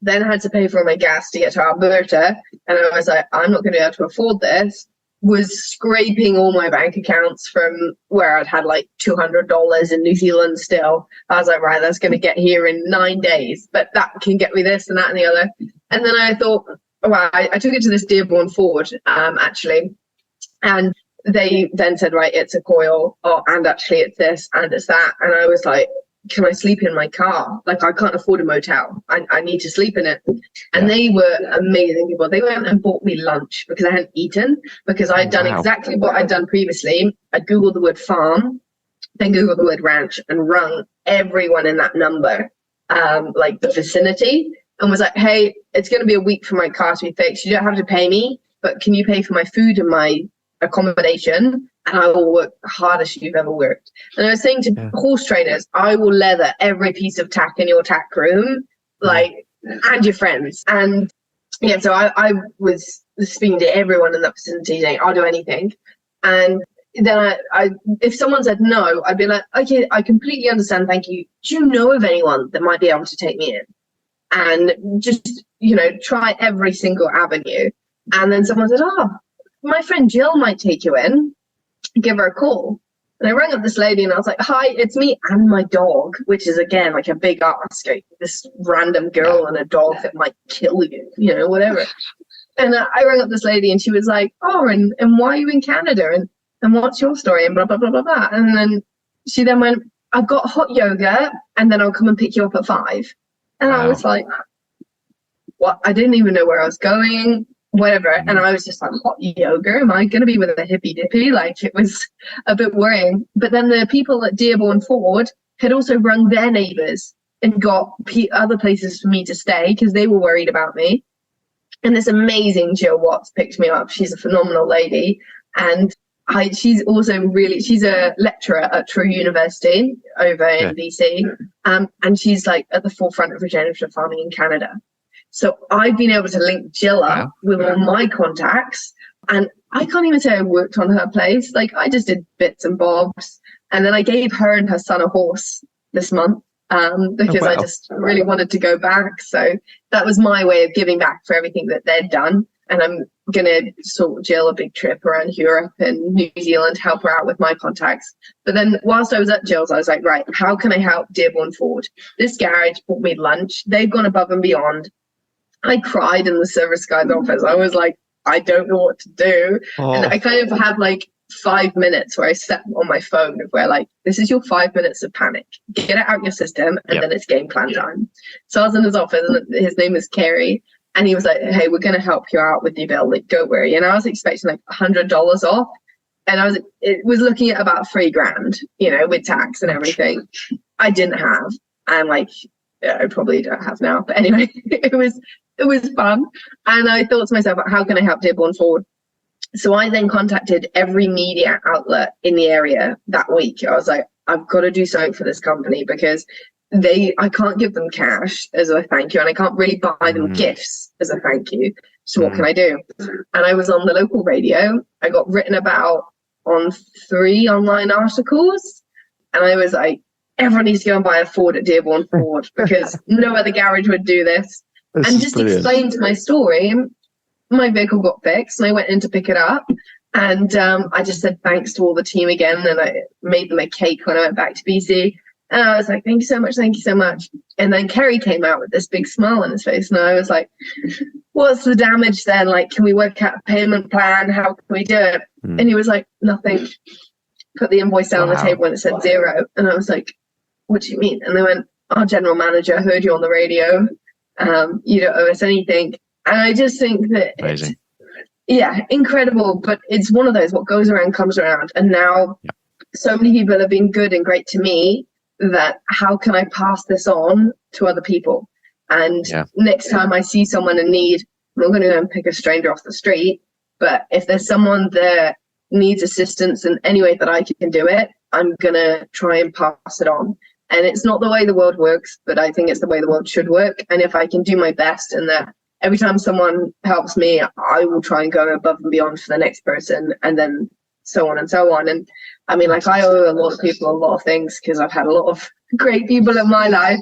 then had to pay for my gas to get to Alberta. And I was like, I'm not going to be able to afford this. Was scraping all my bank accounts from where I'd had like $200 in New Zealand still. I was like, right, that's going to get here in 9 days, but that can get me this and that and the other. And then I thought, well, I took it to this Dearborn Ford, actually. And they then said, right, it's a coil, and actually it's this and it's that. And I was like, can I sleep in my car? Like, I can't afford a motel. I need to sleep in it. And they were amazing people. They went and bought me lunch because I hadn't eaten, because I'd done exactly what I'd done previously. I'd Googled the word farm, then Googled the word ranch, and rung everyone in that number, like the vicinity, and was like, hey, it's going to be a week for my car to be fixed. You don't have to pay me, but can you pay for my food and my accommodation? And I will work the hardest you've ever worked. And I was saying to horse trainers, I will leather every piece of tack in your tack room, and your friends. And so I was speaking to everyone in that vicinity saying, I'll do anything. And then I if someone said no, I'd be like, okay, I completely understand, thank you. Do you know of anyone that might be able to take me in? And just, try every single avenue. And then someone said, my friend Jill might take you in. Give her a call. And I rang up this lady and I was like, hi, it's me and my dog, which is again like a big ask. This random girl and a dog that might kill you, whatever. And I rang up this lady and she was like, and why are you in Canada? And what's your story? And blah, blah, blah, blah, blah. And then she then went, I've got hot yoga and then I'll come and pick you up at 5. And I was like, what? I didn't even know where I was going. Whatever. And I was just like, hot yoga? Am I going to be with a hippy dippy? Like, it was a bit worrying. But then the people at Dearborn Ford had also rung their neighbours and got other places for me to stay because they were worried about me. And this amazing Jill Watts picked me up. She's a phenomenal lady. And she's a lecturer at True University over in BC. And she's like at the forefront of regenerative farming in Canada. So I've been able to link Jill up with all my contacts, and I can't even say I worked on her place. Like, I just did bits and bobs. And then I gave her and her son a horse this month because I just really wanted to go back. So that was my way of giving back for everything that they'd done. And I'm going to sort Jill a big trip around Europe and New Zealand, help her out with my contacts. But then whilst I was at Jill's, I was like, right, how can I help Dearborn Ford? This garage bought me lunch. They've gone above and beyond. I cried in the service guy's office. I was like, I don't know what to do. And I kind of had like 5 minutes where I set on my phone of where like, this is your 5 minutes of panic. Get it out your system, and then it's game plan time. So I was in his office, and his name is Kerry. And he was like, hey, we're going to help you out with your bill. Like, don't worry. And I was expecting like $100 off. And it was looking at about $3,000, with tax and everything. I didn't have. And like, I probably don't have now. But anyway, it was fun. And I thought to myself, how can I help Dearborn Ford? So I then contacted every media outlet in the area that week. I was like, I've got to do something for this company because I can't give them cash as a thank you, and I can't really buy them gifts as a thank you. So what can I do? And I was on the local radio. I got written about on 3 online articles, and I was like, everyone needs to go and buy a Ford at Dearborn Ford because no other garage would do this. And just explained my story. My vehicle got fixed, and I went in to pick it up. And I just said thanks to all the team again, and I made them a cake when I went back to BC. And I was like, thank you so much, thank you so much. And then Kerry came out with this big smile on his face, and I was like, what's the damage then? Like, can we work out a payment plan? How can we do it? And he was like, nothing. Put the invoice down on the table and it said 0. And I was like, what do you mean? And they went, our general manager heard you on the radio. You don't owe us anything. And I just think that amazing. Yeah, incredible. But it's one of those, what goes around comes around. And now so many people have been good and great to me that how can I pass this on to other people? And next time I see someone in need, I'm not going to go and pick a stranger off the street. But if there's someone that needs assistance in any way that I can do it, I'm going to try and pass it on. And it's not the way the world works, but I think it's the way the world should work. And if I can do my best in that, every time someone helps me, I will try and go above and beyond for the next person, and then so on and so on. And I mean, like, I owe a lot of people a lot of things because I've had a lot of great people in my life.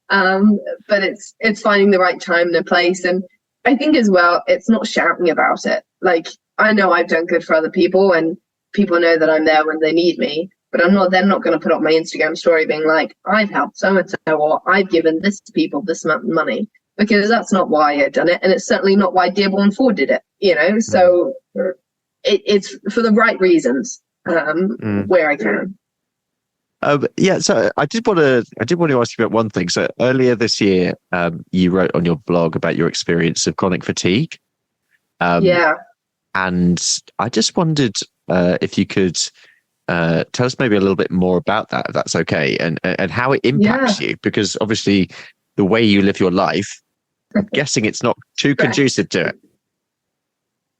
But it's finding the right time and the place. And I think as well, it's not shouting about it. Like, I know I've done good for other people, and people know that I'm there when they need me. But they're not going to put up my Instagram story being like, I've helped so and so, or I've given this to people this amount of money, because that's not why I've done it, and it's certainly not why Dearborn Ford did it. You know, so it's for the right reasons where I can. So I did want to ask you about one thing. So earlier this year, you wrote on your blog about your experience of chronic fatigue. And I just wondered if you could tell us maybe a little bit more about that, if that's okay, and how it impacts you, because obviously the way you live your life, I'm guessing it's not too conducive to it.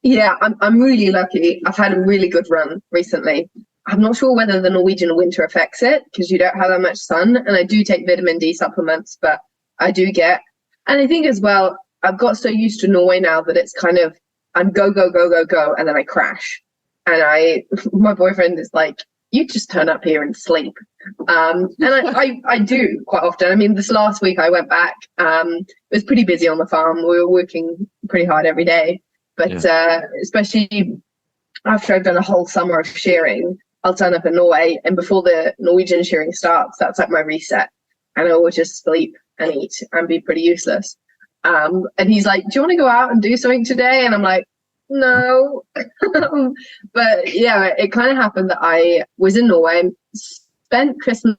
Yeah, I'm really lucky. I've had a really good run recently. I'm not sure whether the Norwegian winter affects it because you don't have that much sun, and I do take vitamin D supplements, but I do get, and I think as well, I've got so used to Norway now that it's kind of, I'm go, go, go, go, go, and then I crash. And my boyfriend is like, you just turn up here and sleep. And I do quite often. I mean, this last week I went back. It was pretty busy on the farm. We were working pretty hard every day. But especially after I've done a whole summer of shearing, I'll turn up in Norway. And before the Norwegian shearing starts, that's like my reset. And I will just sleep and eat and be pretty useless. And he's like, do you want to go out and do something today? And I'm like, no. But yeah, it kind of happened that I was in Norway, spent Christmas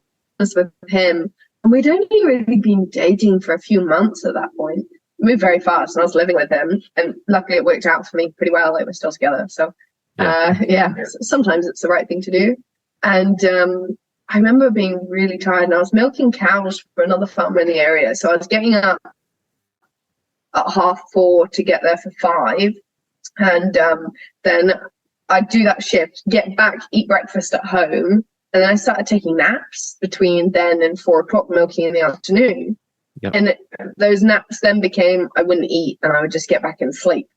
with him, and we'd only really been dating for a few months at that point. We moved very fast, and I was living with him, and luckily it worked out for me pretty well. Like, we're still together. So sometimes it's the right thing to do. And I remember being really tired, and I was milking cows for another farmer in the area. So I was getting up at 4:30 to get there for 5. And then I'd do that shift, get back, eat breakfast at home, and then I started taking naps between then and 4 o'clock, milking in the afternoon. Yep. And those naps then became, I wouldn't eat and I would just get back and sleep.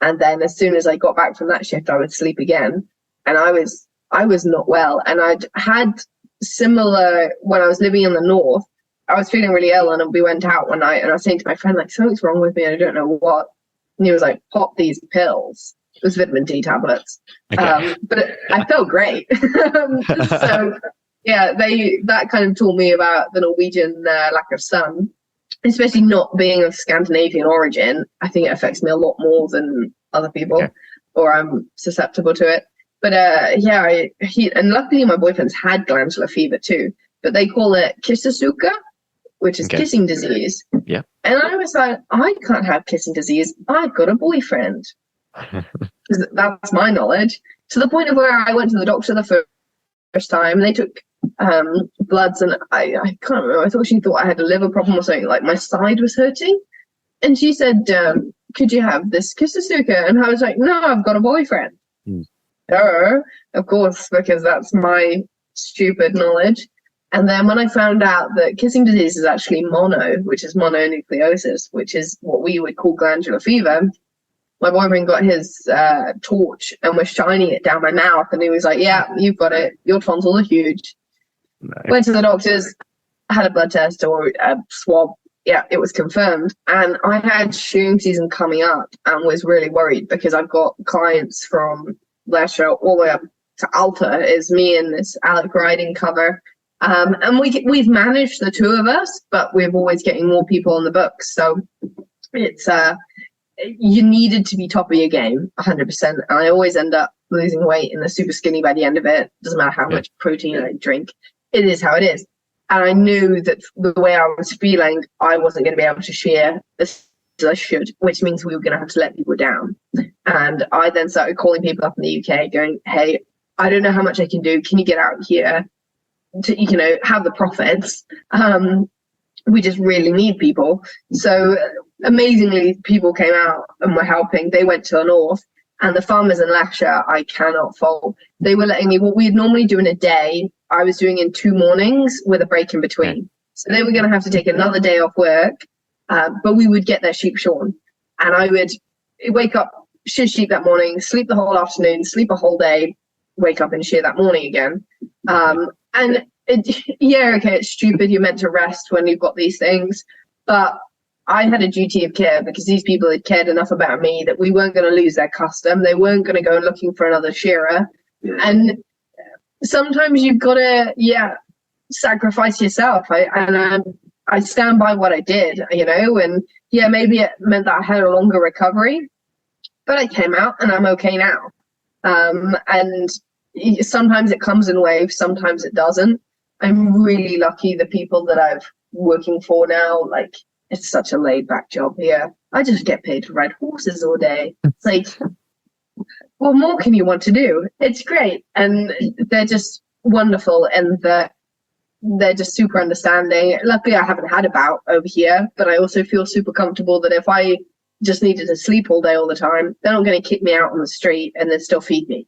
And then as soon as I got back from that shift, I would sleep again. And I was not well. And I'd had similar, when I was living in the north, I was feeling really ill, and we went out one night, and I was saying to my friend, like, something's wrong with me, and I don't know what. And he was like, pop these pills. It was vitamin D tablets. Okay. But I felt great. So yeah, that kind of taught me about the Norwegian lack of sun, especially not being of Scandinavian origin. I think it affects me a lot more than other people, or I'm susceptible to it. But and luckily my boyfriend's had glandular fever too, but they call it kyssesyke, which is kissing disease. Yeah. And I was like, I can't have kissing disease. I've got a boyfriend. That's my knowledge. To the point of where I went to the doctor the first time, they took bloods, and I can't remember. I thought she thought I had a liver problem or something, like my side was hurting. And she said, could you have this kyssesyke? And I was like, no, I've got a boyfriend. Of course, because that's my stupid knowledge. And then when I found out that kissing disease is actually mono, which is mononucleosis, which is what we would call glandular fever, my boyfriend got his torch and was shining it down my mouth. And he was like, yeah, you've got it. Your tonsils are huge. No. Went to the doctors, had a blood test or a swab. Yeah, it was confirmed. And I had shearing season coming up and was really worried because I've got clients from Leicester all the way up to Alta. Is me and this Alec riding cover. And we've managed the two of us, but we're always getting more people on the books. So it's you needed to be top of your game 100%. And I always end up losing weight and super skinny by the end of it. Doesn't matter how much protein I drink. It is how it is. And I knew that the way I was feeling, I wasn't going to be able to shear as I should, which means we were going to have to let people down. And I then started calling people up in the UK going, hey, I don't know how much I can do. Can you get out here to, have the profits? We just really need people. So amazingly, people came out and were helping. They went to the north. And the farmers in Lancashire, I cannot fault. They were letting me, what we'd normally do in a day, I was doing in 2 mornings with a break in between. So they were going to have to take another day off work, but we would get their sheep shorn. And I would wake up, shear sheep that morning, sleep the whole afternoon, sleep a whole day, wake up and shear that morning again. And it's stupid. You're meant to rest when you've got these things. But I had a duty of care because these people had cared enough about me that we weren't going to lose their custom. They weren't going to go looking for another shearer. And sometimes you've got to, sacrifice yourself. I stand by what I did, and maybe it meant that I had a longer recovery, but I came out and I'm okay now. And sometimes it comes in waves, sometimes it doesn't. I'm really lucky the people that I've working for now, like, it's such a laid back job here. I just get paid to ride horses all day. It's like, what more can you want to do? It's great. And they're just wonderful, and they're just super understanding. Luckily, I haven't had a bout over here, but I also feel super comfortable that if I just needed to sleep all day all the time, they're not going to kick me out on the street and then still feed me.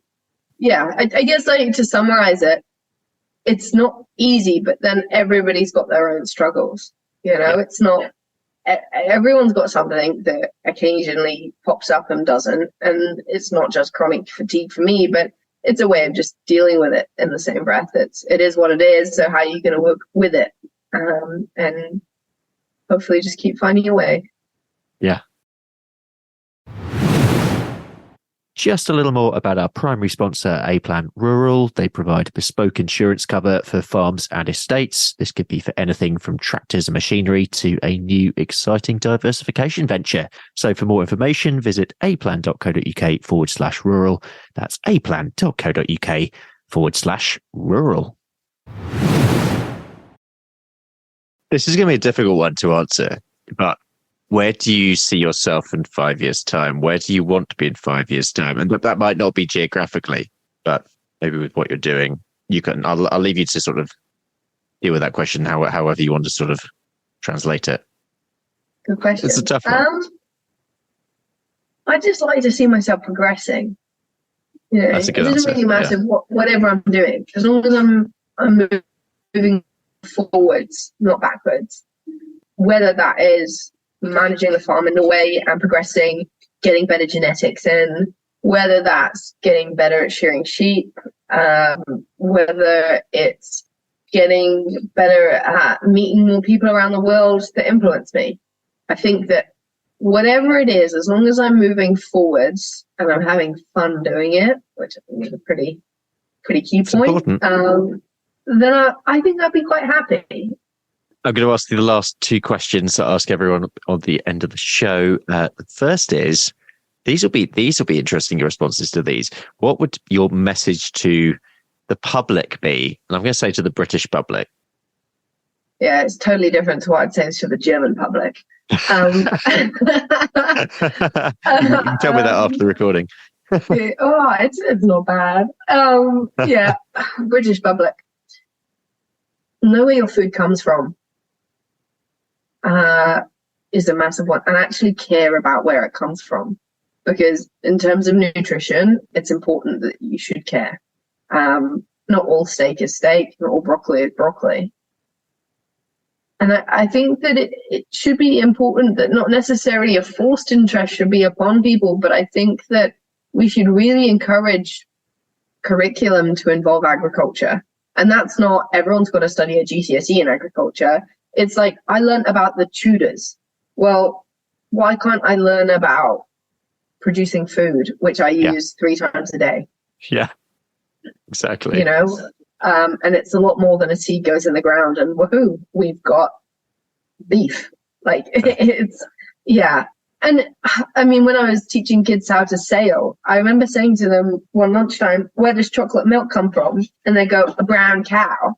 Yeah, I guess to summarize it, it's not easy, but then everybody's got their own struggles. It's not, everyone's got something that occasionally pops up and doesn't. And it's not just chronic fatigue for me, but it's a way of just dealing with it in the same breath. It is what it is. So how are you going to work with it? And hopefully just keep finding your way. Yeah. Just a little more about our primary sponsor, A-Plan Rural. They provide bespoke insurance cover for farms and estates. This could be for anything from tractors and machinery to a new exciting diversification venture. So for more information, visit aplan.co.uk/rural. That's aplan.co.uk/rural. This is going to be a difficult one to answer, but where do you see yourself in 5 years' time? Where do you want to be in 5 years' time? And that might not be geographically, but maybe with what you're doing, you can. I'll leave you to sort of deal with that question however you want to sort of translate it. Good question. It's a tough one. I just like to see myself progressing. That's a good it doesn't answer. really matter whatever I'm doing, as long as I'm moving forwards, not backwards. Whether that is managing the farm in a way and progressing, getting better genetics in, whether that's getting better at shearing sheep, whether it's getting better at meeting more people around the world that influence me. I think that whatever it is, as long as I'm moving forwards and I'm having fun doing it, which I think is a pretty key point, then I think I'd be quite happy. I'm going to ask you the last 2 questions that I ask everyone on the end of the show. The first is, these will be interesting, your responses to these. What would your message to the public be? And I'm going to say to the British public. Yeah, it's totally different to what I'd say to the German public. You can tell me that after the recording. It's not bad. British public. Know where your food comes from. Is a massive one, and actually care about where it comes from, because in terms of nutrition, it's important that you should care. Not all steak is steak, not all broccoli is broccoli. And I think that it should be important that not necessarily a forced interest should be upon people, but I think that we should really encourage curriculum to involve agriculture. And that's not everyone's got to study a GCSE in agriculture. It's like, I learned about the Tudors. Well, why can't I learn about producing food, which I use 3 times a day? Yeah, exactly. You know, and it's a lot more than a seed goes in the ground and woohoo, we've got beef. Like it's, yeah. And I mean, when I was teaching kids how to sail, I remember saying to them one lunchtime, where does chocolate milk come from? And they go, a brown cow.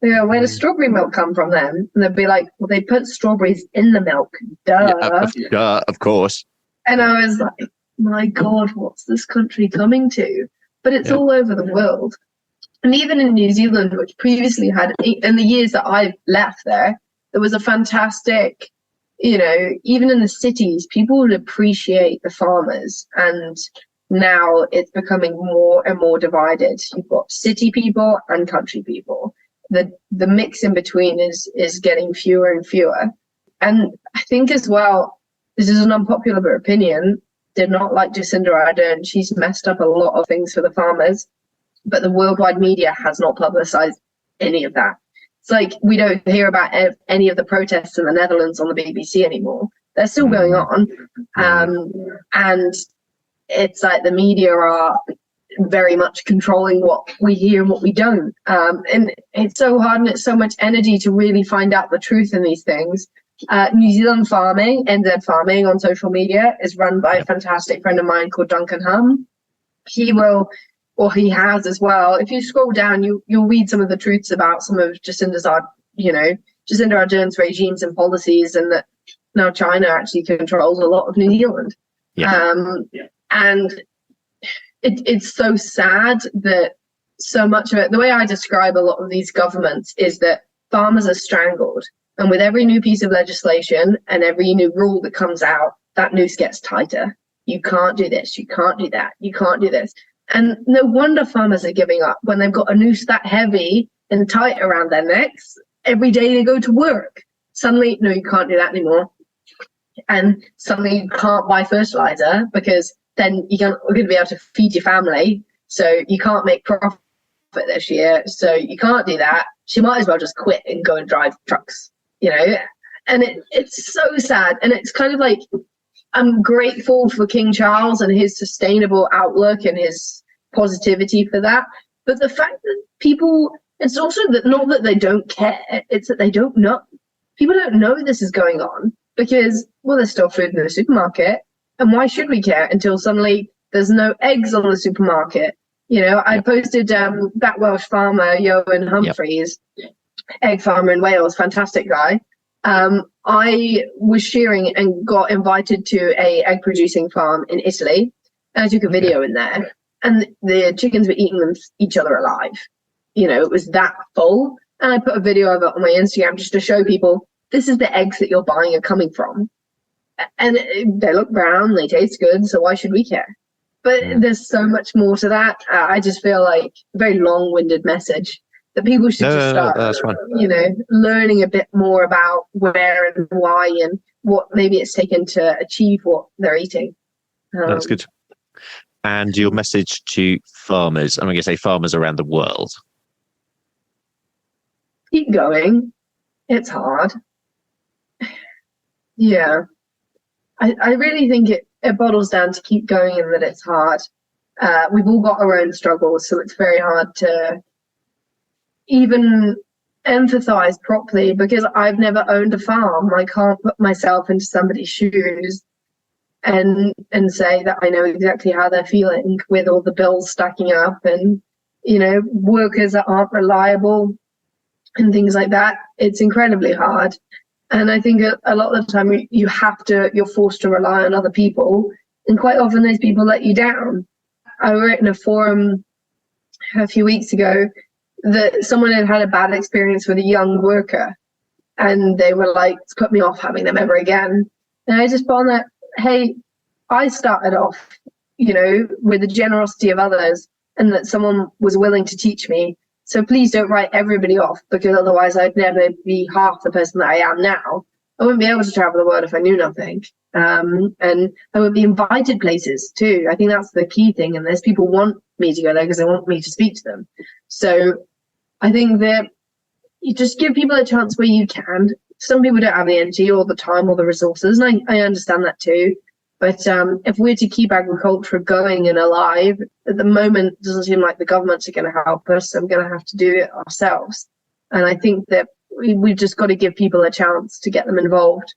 They go, where does strawberry milk come from then? And they'd be like, well, they put strawberries in the milk. Duh. Yeah, of course. And I was like, my God, what's this country coming to? But it's all over the world. And even in New Zealand, which previously had, in the years that I've left there, there was a fantastic, you know, even in the cities, people would appreciate the farmers. And now it's becoming more and more divided. You've got city people and country people. The mix in between is getting fewer and fewer. And I think as well, this is an unpopular opinion, did not like Jacinda Ardern. She's messed up a lot of things for the farmers, but the worldwide media has not publicized any of that. It's like we don't hear about any of the protests in the Netherlands on the BBC anymore. They're still going on. And it's like the media are very much controlling what we hear and what we don't. And it's so hard and it's so much energy to really find out the truth in these things. New Zealand Farming, NZ Farming on social media, is run by a fantastic friend of mine called Duncan Hum. He will, or he has as well. If you scroll down, you'll read some of the truths about some of Jacinda Ardern's regimes and policies, and that now China actually controls a lot of New Zealand. And it's so sad that so much of it, the way I describe a lot of these governments is that farmers are strangled. And with every new piece of legislation and every new rule that comes out, that noose gets tighter. You can't do this, you can't do that, you can't do this. And no wonder farmers are giving up when they've got a noose that heavy and tight around their necks. Every day they go to work. Suddenly, no, you can't do that anymore. And suddenly you can't buy fertilizer because then you're going to be able to feed your family. So you can't make profit this year. So you can't do that. She might as well just quit and go and drive trucks. You know, and it's so sad. And it's kind of like, I'm grateful for King Charles and his sustainable outlook and his positivity for that. But the fact that people, it's also that not that they don't care, it's that they don't know. People don't know this is going on because, well, there's still food in the supermarket. And why should we care until suddenly there's no eggs on the supermarket? You know, I posted that Welsh farmer, Ioan Humphreys, egg farmer in Wales, fantastic guy. I was shearing and got invited to a egg producing farm in Italy, and I took a video in there, and the chickens were eating each other alive. You know, it was that full, and I put a video of it on my Instagram just to show people this is the eggs that you're buying are coming from, and they look brown, they taste good, so why should we care? But there's so much more to that. I just feel like a very long-winded message. That people should just start, you know, learning a bit more about where and why and what maybe it's taken to achieve what they're eating. That's good. And your message to farmers, I'm going to say farmers around the world. Keep going. It's hard. Yeah. I really think it bottles down to keep going and that it's hard. We've all got our own struggles, so it's very hard to even empathize properly because I've never owned a farm. I can't put myself into somebody's shoes and say that I know exactly how they're feeling with all the bills stacking up and, you know, workers that aren't reliable and things like that. It's incredibly hard. And I think a lot of the time you're forced to rely on other people, and quite often those people let you down. I wrote in a forum a few weeks ago that someone had a bad experience with a young worker and they were like, it's put me off having them ever again. And I just found that, hey, I started off, you know, with the generosity of others and that someone was willing to teach me. So please don't write everybody off, because otherwise I'd never be half the person that I am now. I wouldn't be able to travel the world if I knew nothing. And I would be invited places too. I think that's the key thing. And there's people want me to go there because they want me to speak to them. So I think that you just give people a chance where you can. Some people don't have the energy or the time or the resources, and I understand that too. But if we're to keep agriculture going and alive, at the moment, it doesn't seem like the governments are going to help us, so we're going to have to do it ourselves. And I think that we've just got to give people a chance to get them involved.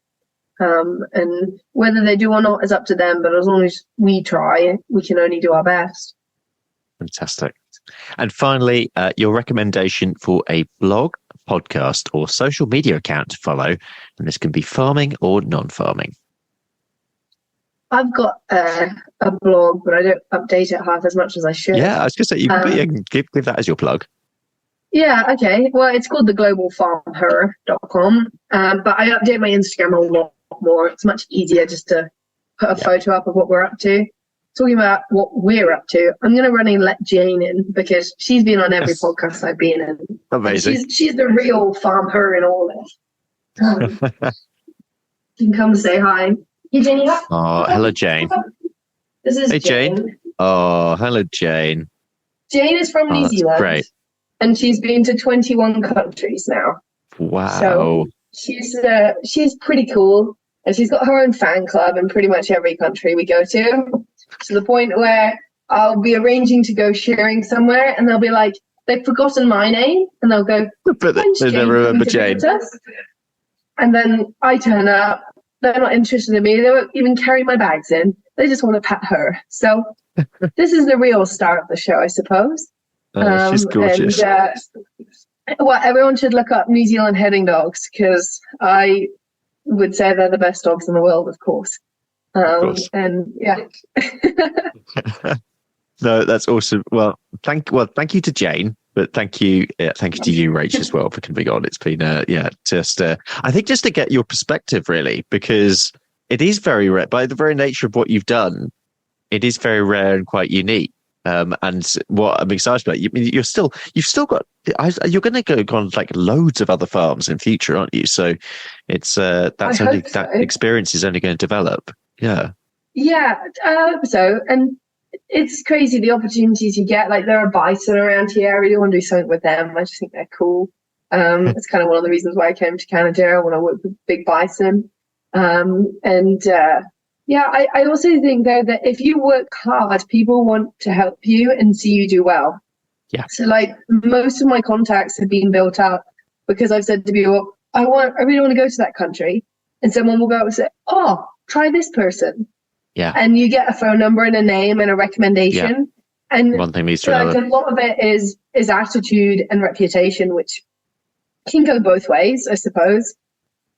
And whether they do or not is up to them, but as long as we try, we can only do our best. Fantastic. And finally, your recommendation for a blog, podcast, or social media account to follow, and this can be farming or non-farming. I've got a blog, but I don't update it half as much as I should. Yeah, I was going to say, you can give that as your plug. Yeah, okay. Well, it's called the Global Farmher.com, but I update my Instagram a lot more. It's much easier just to put a photo up of what we're up to. Talking about what we're up to, I'm going to run and let Jane in, because she's been on every podcast I've been in. Amazing. She's the real farmer in all this. You can come say hi. Hey, Jane. Oh, hello, Jane. This is Hey, Jane. Oh, hello, Jane. Jane is from New Zealand. Great. And she's been to 21 countries now. Wow. So she's pretty cool. And she's got her own fan club in pretty much every country we go to the point where I'll be arranging to go shearing somewhere, and they'll be like, they've forgotten my name, and they'll go, but they never remember Jane. And then I turn up. They're not interested in me. They won't even carry my bags in. They just want to pat her. So this is the real star of the show, I suppose. She's gorgeous. And, well, everyone should look up New Zealand herding dogs, because I would say they're the best dogs in the world, of course. And yeah. No, that's awesome. Well, thank you to Jane, but thank you to you, Rach, as well, for coming on. It's been I think just to get your perspective, really, because it is very rare. By the very nature of what you've done, it is very rare and quite unique. And what I'm excited about, you've still got, you're going to go on like loads of other farms in future, aren't you? So it's that experience is only going to develop. Yeah. Yeah. So, and it's crazy the opportunities you get. Like, there are bison around here. I really want to do something with them. I just think they're cool. It's kind of one of the reasons why I came to Canada. I want to work with big bison. I also think, though, that if you work hard, people want to help you and see you do well. Yeah. So, like, most of my contacts have been built up because I've said to people, I really want to go to that country. And someone will go and say, oh, try this person. Yeah. And you get a phone number and a name and a recommendation. Yeah. And one thing leads to another. A lot of it is attitude and reputation, which can go both ways, I suppose.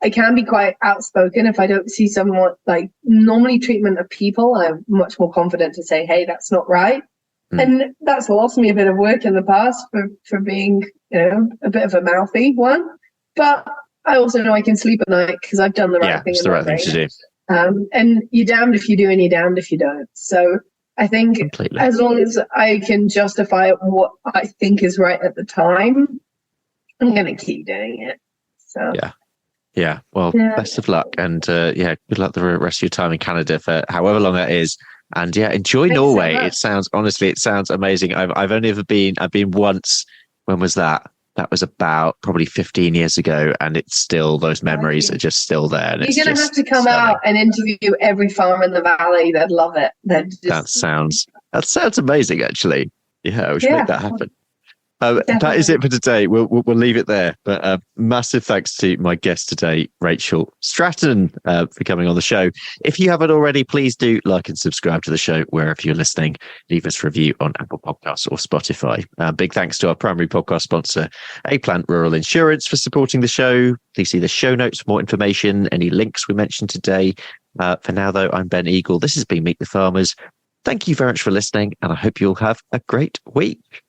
I can be quite outspoken if I don't see someone, like, normally treatment of people. I'm much more confident to say, hey, that's not right. And that's lost me a bit of work in the past for being, a bit of a mouthy one. But I also know I can sleep at night because I've done the right thing. Yeah, it's the right thing to do. And you're damned if you do and you're damned if you don't. So I think as long as I can justify what I think is right at the time, I'm going to keep doing it. So yeah. Well, best of luck, and good luck the rest of your time in Canada for however long that is. And enjoy Norway. It sounds amazing. I've only ever been. I've been once. When was that? That was about probably 15 years ago, and it's still, those memories are just still there. And you're going to have to come out and interview every farmer in the valley. They'd love it. That sounds amazing, actually. Yeah, we should make that happen. That is it for today. We'll leave it there. But massive thanks to my guest today, Rachel Stratton, for coming on the show. If you haven't already, please do like and subscribe to the show wherever you're listening. Leave us a review on Apple Podcasts or Spotify. Big thanks to our primary podcast sponsor, A Plant Rural Insurance, for supporting the show. Please see the show notes for more information, any links we mentioned today. For now, though, I'm Ben Eagle. This has been Meet the Farmers. Thank you very much for listening, and I hope you'll have a great week.